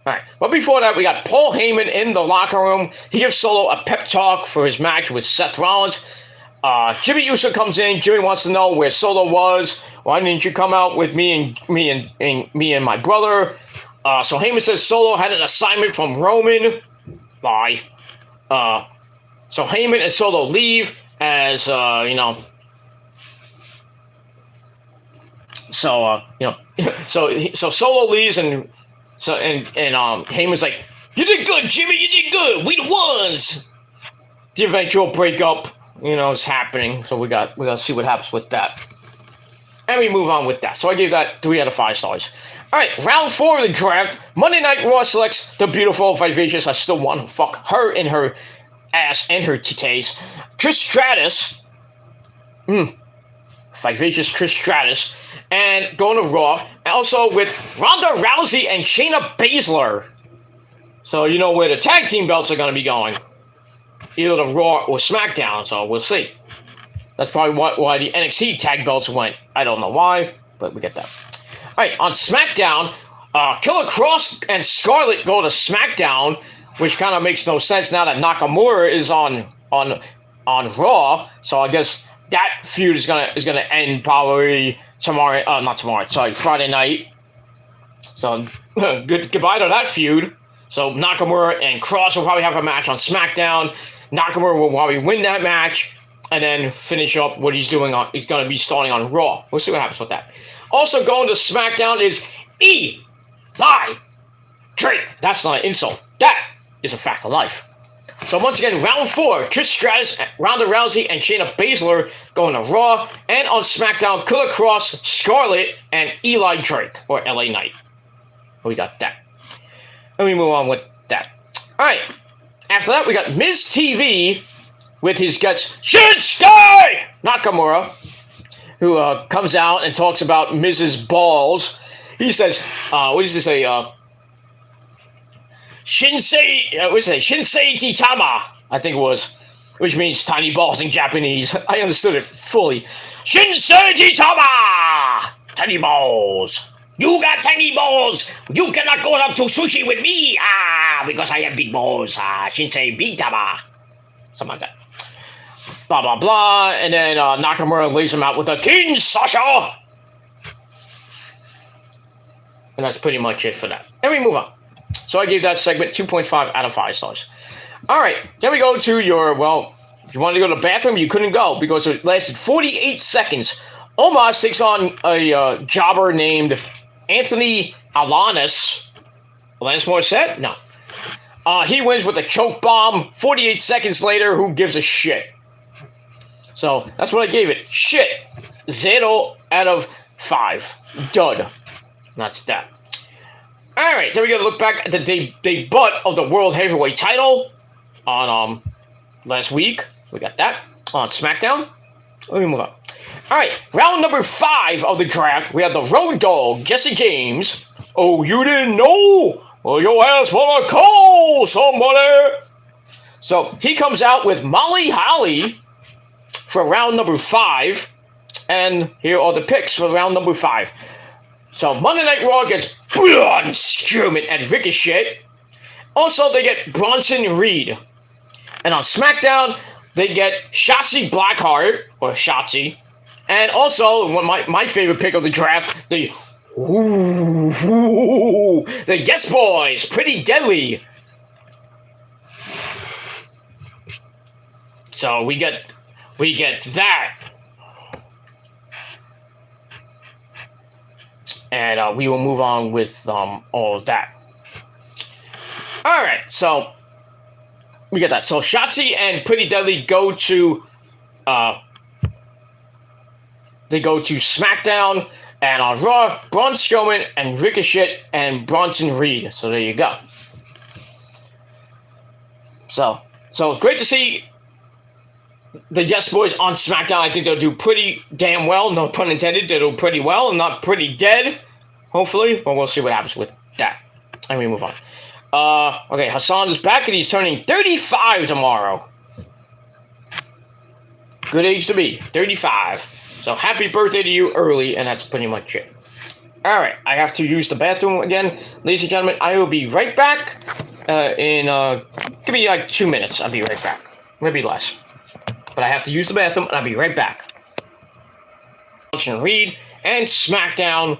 All right, but before that, we got Paul Heyman in the locker room. He gives Solo a pep talk for his match with Seth Rollins. Jimmy Uso comes in. Jimmy wants to know where Solo was. Why didn't you come out with me and my brother? So Heyman says Solo had an assignment from Roman. Lie. So Heyman and Solo leave as So so Solo leaves and Heyman's like, you did good, Jimmy, you did good. We the ones. The eventual breakup, is happening. So we gotta see what happens with that. And we move on with that. So I gave that 3 out of 5 stars. All right, round 4 of the draft. Monday Night Raw selects the beautiful, vivacious, I still want to fuck her in her ass and her titties, Trish Stratus. Vivacious Trish Stratus. And going to Raw. And also with Ronda Rousey and Shayna Baszler. So you know where the tag team belts are going to be going. Either the Raw or SmackDown, so we'll see. That's probably why the NXT tag belts went. I don't know why, but we get that. All right, on SmackDown, Killer Cross and Scarlett go to SmackDown, which kind of makes no sense now that Nakamura is on Raw. So I guess that feud is gonna end probably Friday night. So goodbye to that feud. So Nakamura and Cross will probably have a match on SmackDown. Nakamura will probably win that match and then finish up what he's doing he's going to be starting on Raw. We'll see what happens with that. Also going to SmackDown is Eli Drake. That's not an insult. That is a fact of life. So once again, round 4, Trish Stratus, Ronda Rousey, and Shayna Baszler going to Raw. And on SmackDown, Killer Cross, Scarlett, and Eli Drake, or LA Knight. We got that. Let me move on with that. All right. After that, we got Miz TV with his guest Shinsuke Nakamura, who comes out and talks about Miz's balls. He says, what does he say? Shinsei Titama, I think it was, which means tiny balls in Japanese. I understood it fully. Shinsei Titama! Tiny balls. You got tiny balls. You cannot go up to sushi with me. Because I have big balls. Shinsei Titama. Something like that. Blah, blah, blah. And then Nakamura lays him out with a King Sasha. And that's pretty much it for that. And we move on. So I gave that segment 2.5 out of 5 stars. All right, then we go to if you wanted to go to the bathroom, you couldn't go because it lasted 48 seconds. Omos takes on a jobber named Anthony Alanis. Alanis Morissette? No. He wins with a choke bomb. 48 seconds later, who gives a shit? So that's what I gave it. Shit. 0 out of 5. Dud. That's that. All right, then we got to look back at the debut of the World Heavyweight title on last week. We got that on SmackDown. Let me move on. All right, round number 5 of the draft. We have the Road Dogg, Jesse James. Oh, you didn't know? Well, your ass wanna call somebody. So he comes out with Molly Holly for round number 5, and here are the picks for round number 5. So Monday Night Raw gets Braun Strowman and Ricochet. Also, they get Bronson Reed. And on SmackDown, they get Shotzi Blackheart, or Shotzi. And also, my favorite pick of the draft, the Guest Boys, Pretty Deadly. So we get that. And we will move on with all of that. All right, so we get that. So Shotzi and Pretty Deadly go to SmackDown, and on Raw, Braun Strowman and Ricochet and Bronson Reed. So there you go. So great to see the Yes Boys on SmackDown. I think they'll do pretty damn well. No pun intended. They'll do pretty well and not pretty dead. Hopefully. But we'll see what happens with that. And we move on. Okay, Hassan is back and he's turning 35 tomorrow. Good age to be. 35. So happy birthday to you early, and that's pretty much it. Alright, I have to use the bathroom again. Ladies and gentlemen, I will be right back give me like 2 minutes. I'll be right back. Maybe less. But I have to use the bathroom, and I'll be right back. Reed and SmackDown,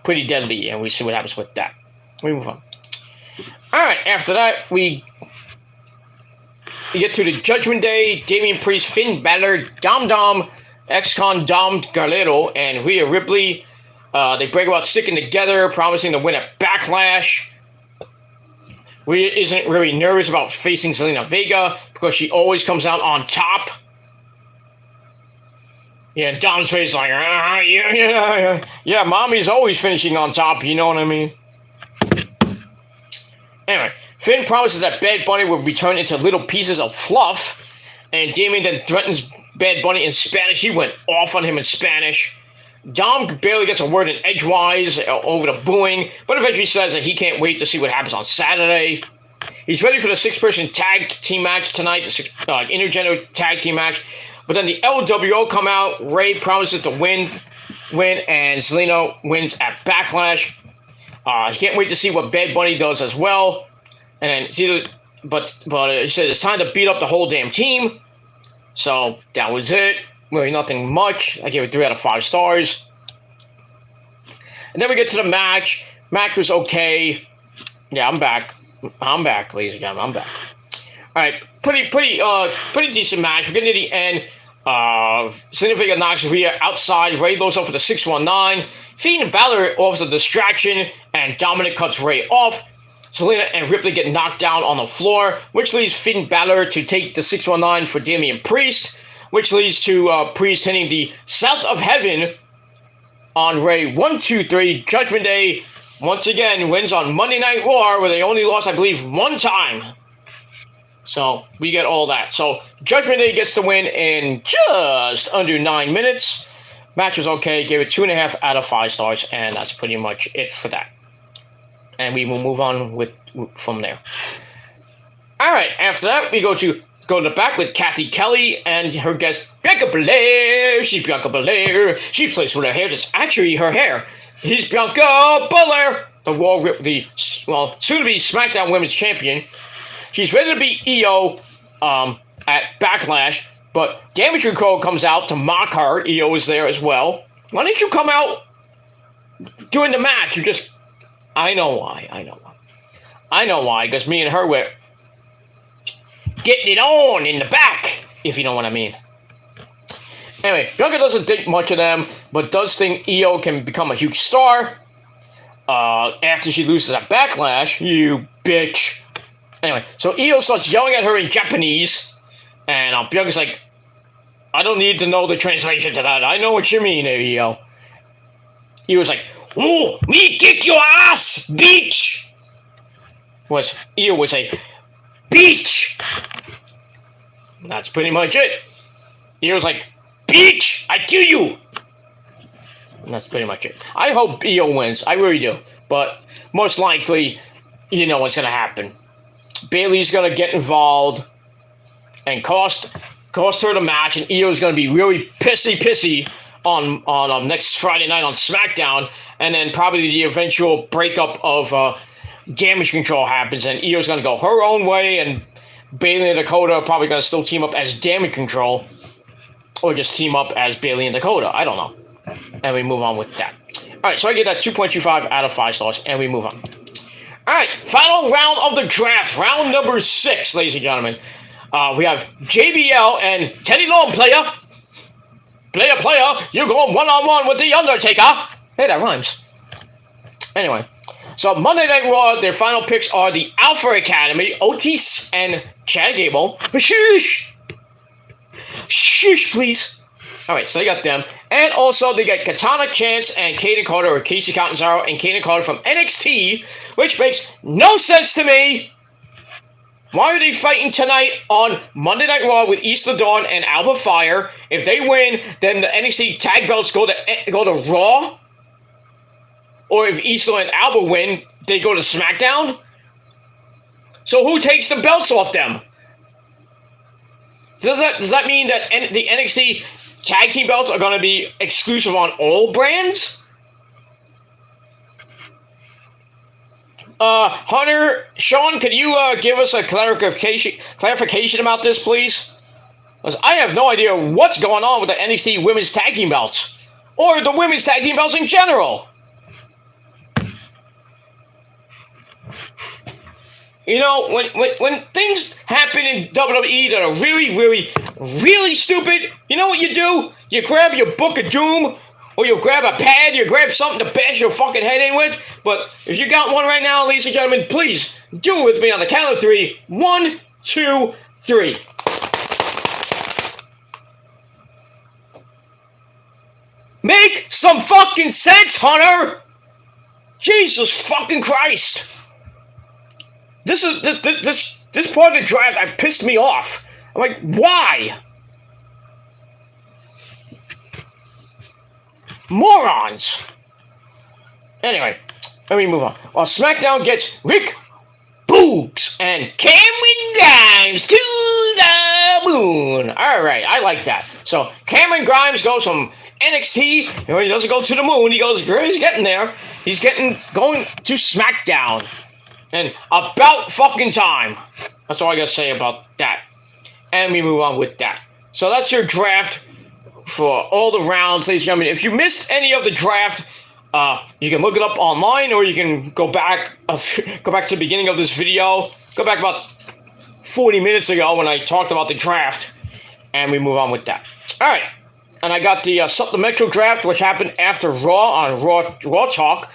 Pretty Deadly, and we see what happens with that. We move on. Alright, after that, we get to the Judgment Day. Damian Priest, Finn Balor, Dom, ex-con Dom Garletto, and Rhea Ripley. They break about sticking together, promising to win at Backlash. Rhea isn't really nervous about facing Zelina Vega because she always comes out on top. Yeah, Dom's face like, yeah, mommy's always finishing on top, you know what I mean? Anyway, Finn promises that Bad Bunny will return into little pieces of fluff, and Damian then threatens Bad Bunny in Spanish. He went off on him in Spanish. Dom barely gets a word in edgewise over the booing, but eventually says that he can't wait to see what happens on Saturday. He's ready for the 6-person tag team match tonight, the intergender tag team match. But then the LWO come out. Ray promises to win, and Zelina wins at Backlash. He can't wait to see what Bad Bunny does as well. And then it's either, but he says it's time to beat up the whole damn team. So that was it. Really nothing much. I gave it 3 out of 5 stars. And then we get to the match. Match was okay. Yeah, I'm back. Ladies and gentlemen. I'm back. All right, pretty decent match. We're getting to the end. Zelina Vega knocks Rhea outside. Ray goes up for the 619. Finn Balor offers a distraction, and Dominic cuts Ray off. Zelina and Ripley get knocked down on the floor, which leads Finn Balor to take the 619 for Damian Priest, which leads to Priest hitting the South of Heaven on Ray. 1, 2, 3. Judgment Day once again wins on Monday Night Raw, where they only lost, I believe, 1 time. So we get all that. So Judgment Day gets the win in just under 9 minutes. Match was okay. Gave it 2.5 out of 5 stars, and that's pretty much it for that. And we will move on from there. All right. After that, we go to the back with Kathy Kelly and her guest Bianca Belair. She's Bianca Belair. She plays with her hair. That's actually her hair. He's Bianca Belair, the soon-to-be SmackDown Women's Champion. She's ready to beat Io at Backlash, but Damage Control comes out to mock her. Io is there as well. Why didn't you come out during the match? You just... I know why, because me and her were getting it on in the back, if you know what I mean. Anyway, Bianca doesn't think much of them, but does think Io can become a huge star after she loses at Backlash. You bitch. Anyway, so Io starts yelling at her in Japanese, and Bianca's like, I don't need to know the translation to that. I know what you mean, Io. Io's like, oh, me kick your ass, bitch! Io would say, bitch! That's pretty much it. Io's like, bitch, I kill you! And that's pretty much it. I hope Io wins. I really do. But most likely, you know what's going to happen. Bayley's going to get involved and cost her the match, and Io's going to be really pissy on next Friday night on SmackDown, and then probably the eventual breakup of Damage Control happens, and Io's going to go her own way, and Bayley and Dakota are probably going to still team up as Damage Control, or just team up as Bayley and Dakota. I don't know. And we move on with that. All right, so I get that 2.25 out of 5 stars, and we move on. All right, final round of the draft, round number 6, ladies and gentlemen. We have JBL and Teddy Long, player. Player, you're going one-on-one with The Undertaker. Hey, that rhymes. Anyway, so Monday Night Raw, their final picks are the Alpha Academy, Otis and Chad Gable. Shush, please. All right, so they got them. And also, they got Katana Chance and Kaden Carter, or Casey Catanzaro and Kaden Carter from NXT, which makes no sense to me. Why are they fighting tonight on Monday Night Raw with Easter Dawn and Alba Fire? If they win, then the NXT tag belts go to Raw. Or if Easter and Alba win, they go to SmackDown. So who takes the belts off them? Does that mean that the NXT tag team belts are going to be exclusive on all brands? Hunter, Sean, could you give us a clarification about this, please? Because I have no idea what's going on with the NXT women's tag team belts. Or the women's tag team belts in general. You know, when things happen in WWE that are really stupid, you know what you do? You grab your Book of Doom, or you grab a pad, you grab something to bash your fucking head in with. But if you got one right now, ladies and gentlemen, please do it with me on the count of 3. 1, 2, 3. Make some fucking sense, Hunter! Jesus fucking Christ! This part of the draft pissed me off. I'm like, why? Morons! Anyway, let me move on. While SmackDown gets Rick Boogs and Cameron Grimes to the moon. Alright, I like that. So, Cameron Grimes goes from NXT, he doesn't go to the moon, he's getting there. He's going to SmackDown. And about fucking time. That's all I gotta say about that. And we move on with that. So that's your draft for all the rounds, ladies and gentlemen. If you missed any of the draft, you can look it up online, or you can go back to the beginning of this video. Go back about 40 minutes ago when I talked about the draft, and we move on with that. All right, and I got the supplemental draft, which happened after Raw on Raw Talk.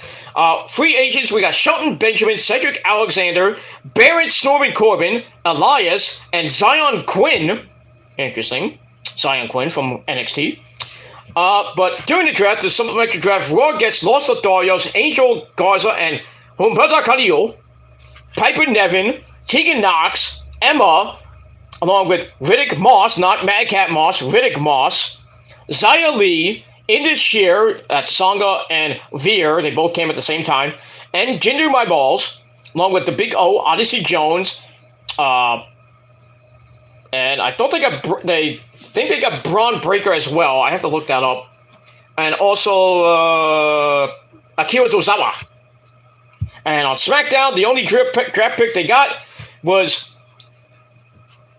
Free agents, we got Shelton Benjamin, Cedric Alexander, Baron Stormin Corbin, Elias, and Zion Quinn. Interesting. Zion Quinn from NXT. But during the draft, the supplementary draft, Raw gets Los Lotharios, Angel Garza, and Humberto Carrillo, Piper Nevin, Tegan Knox, Emma, along with Riddick Moss, not Madcap Moss, Riddick Moss, Xia Li, Indus Sher, that's Sangha and Veer, they both came at the same time, and Jinder Mahal, along with the Big O, Odyssey Jones, and I thought they got Braun Breaker as well. I have to look that up. And also Akira Tozawa. And on SmackDown, the only draft pick they got was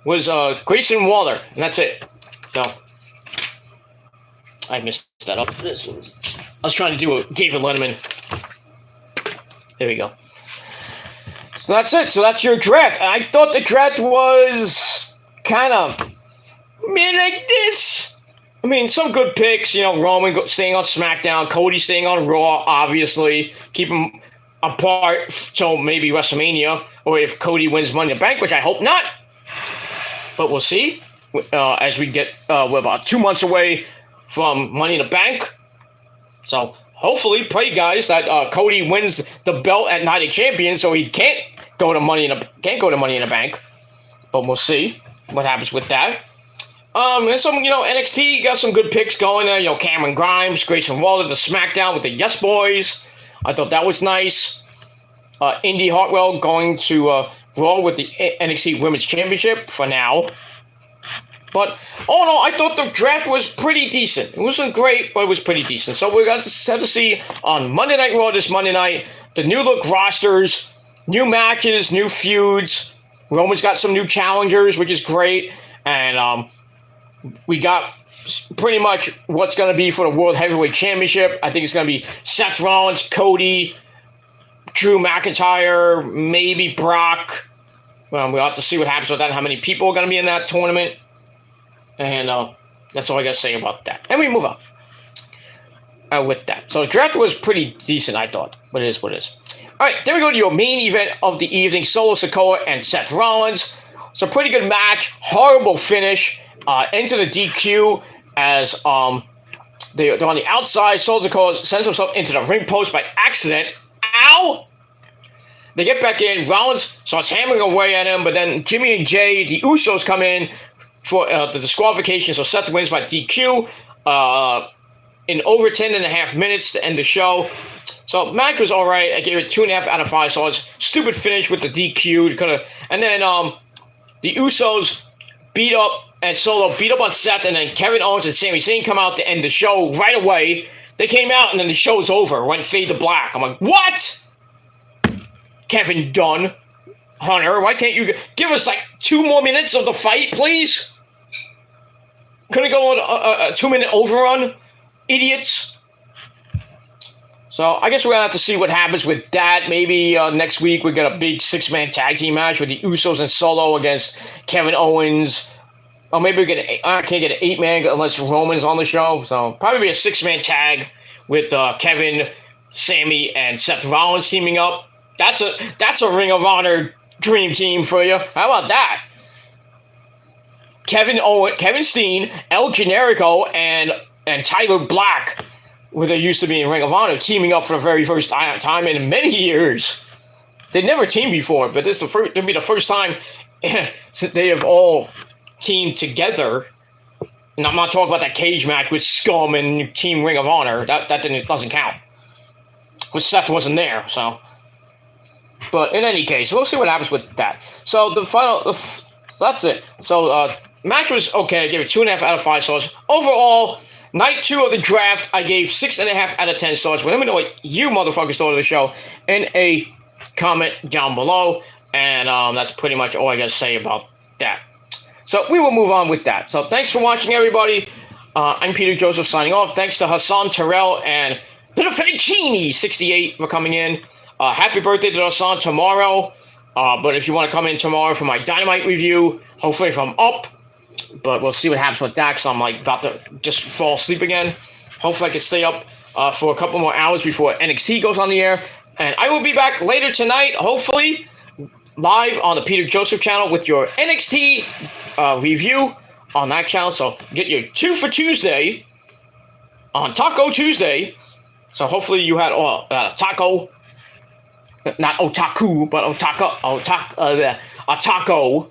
Grayson Waller, and that's it. So I messed that up. I was trying to do a David Letterman. There we go. So that's it. So that's your draft. And I thought the draft was kind of like this. I mean, some good picks. You know, Roman staying on SmackDown, Cody staying on Raw, obviously. Keep them apart till maybe WrestleMania, or if Cody wins Money in the Bank, which I hope not. But we'll see. As we get, we're about 2 months away from Money in the Bank. So hopefully, pray guys that Cody wins the belt at Night of Champions, so he can't go to Money in the Bank. But we'll see what happens with that. And some, NXT got some good picks going there. Cameron Grimes, Grayson Waller, the SmackDown with the Yes Boys. I thought that was nice. Indy Hartwell going to Raw with the NXT Women's Championship for now. But all in all, I thought the draft was pretty decent. It wasn't great, but it was pretty decent. So we're going to have to see on Monday Night Raw this Monday night, the new look rosters, new matches, new feuds. Roman's got some new challengers, which is great. And we got pretty much what's going to be for the World Heavyweight Championship. I think it's going to be Seth Rollins, Cody, Drew McIntyre, maybe Brock. we'll have to see what happens with that, how many people are going to be in that tournament. And that's all I got to say about that. And we move on with that. So the draft was pretty decent, I thought. But it is what it is. All right, then we go to your main event of the evening, Solo Sikoa and Seth Rollins. So pretty good match. Horrible finish. Into the DQ as they're on the outside. Solo Sikoa sends himself into the ring post by accident. Ow! They get back in. Rollins starts hammering away at him, but then Jimmy and Jay, the Usos, come in for the disqualification. So Seth wins by DQ in over 10.5 minutes to end the show. So match was all right. I gave it 2.5 out of 5. So it's stupid finish with the DQ. And then the Usos beat up and Solo beat up on Seth, and then Kevin Owens and Sami Zayn come out to end the show right away. They came out and then the show's over. Went fade to black. I'm like, what? Kevin Dunn, Hunter, why can't you give us like 2 more minutes of the fight, please? Couldn't go on a 2-minute overrun? Idiots. So I guess we're going to have to see what happens with that. Maybe next week we get a big 6-man tag team match with the Usos and Solo against Kevin Owens. Or maybe we get I can't get an 8-man unless Roman's on the show. So probably be a 6-man tag with Kevin, Sammy, and Seth Rollins teaming up. That's a Ring of Honor dream team for you. How about that? Kevin Steen, El Generico, and Tyler Black, where they used to be in Ring of Honor, teaming up for the very first time in many years. They never teamed before, but this will be the first time since they have all teamed together. And I'm not talking about that cage match with Scum and Team Ring of Honor. That doesn't count. Because Seth wasn't there, so. But in any case, we'll see what happens with that. So that's it. So match was okay. I gave it 2.5 out of 5 stars. Overall, night 2 of the draft, I gave 6.5 out of 10 stars. But let me know what you motherfuckers thought of the show in a comment down below. And that's pretty much all I got to say about that. So we will move on with that. So thanks for watching, everybody. I'm Peter Joseph signing off. Thanks to Hassan Terrell and Peter Fettuccini 68 for coming in. Happy birthday to Hassan tomorrow. But if you want to come in tomorrow for my Dynamite review, hopefully if I'm up. But we'll see what happens with that, because I'm like about to just fall asleep again. Hopefully I can stay up for a couple more hours before NXT goes on the air. And I will be back later tonight, hopefully, live on the Peter Joseph channel with your NXT review on that channel. So get your 2 for Tuesday on Taco Tuesday. So hopefully you had taco. Not otaku, but a taco,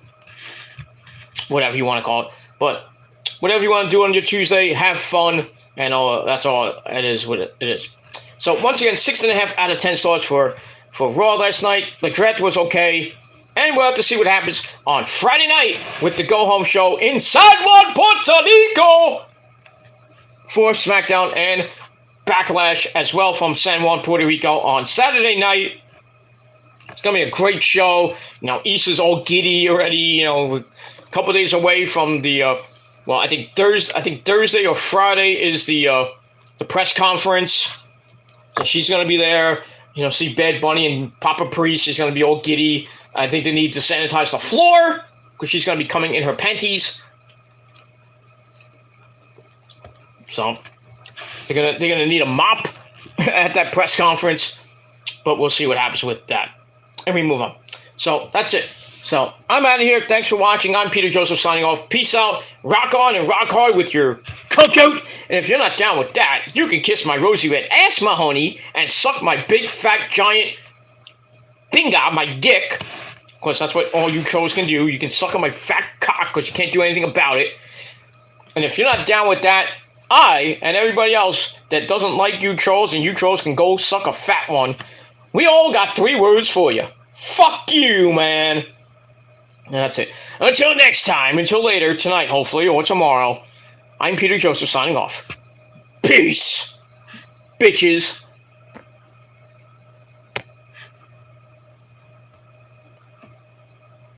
whatever you want to call it. But whatever you want to do on your Tuesday, have fun, and that's all it is. What it is. So once again, 6.5 out of 10 stars for Raw last night. The draft was okay, and we'll have to see what happens on Friday night with the Go Home show in San Juan, Puerto Rico for SmackDown, and Backlash as well from San Juan, Puerto Rico on Saturday night. It's going to be a great show. You know, Issa's all giddy already, you know, a couple days away from the, I think Thursday or Friday is the press conference. So she's going to be there, you know, see Bad Bunny and Papa Priest. She's going to be all giddy. I think they need to sanitize the floor because she's going to be coming in her panties. So they're gonna need a mop at that press conference, but we'll see what happens with that. And we move on. So that's it. So I'm out of here. Thanks for watching. I'm Peter Joseph signing off. Peace out. Rock on and rock hard with your cookout. And if you're not down with that, you can kiss my rosy red ass, Mahoney, and suck my big fat giant binga, my dick. Of course, that's what all you trolls can do. You can suck on my fat cock because you can't do anything about it. And if you're not down with that, I and everybody else that doesn't like you trolls, and you trolls can go suck a fat one. We all got 3 words for you. Fuck you, man. And that's it. Until next time, until later, tonight, hopefully, or tomorrow, I'm Peter Joseph signing off. Peace, bitches.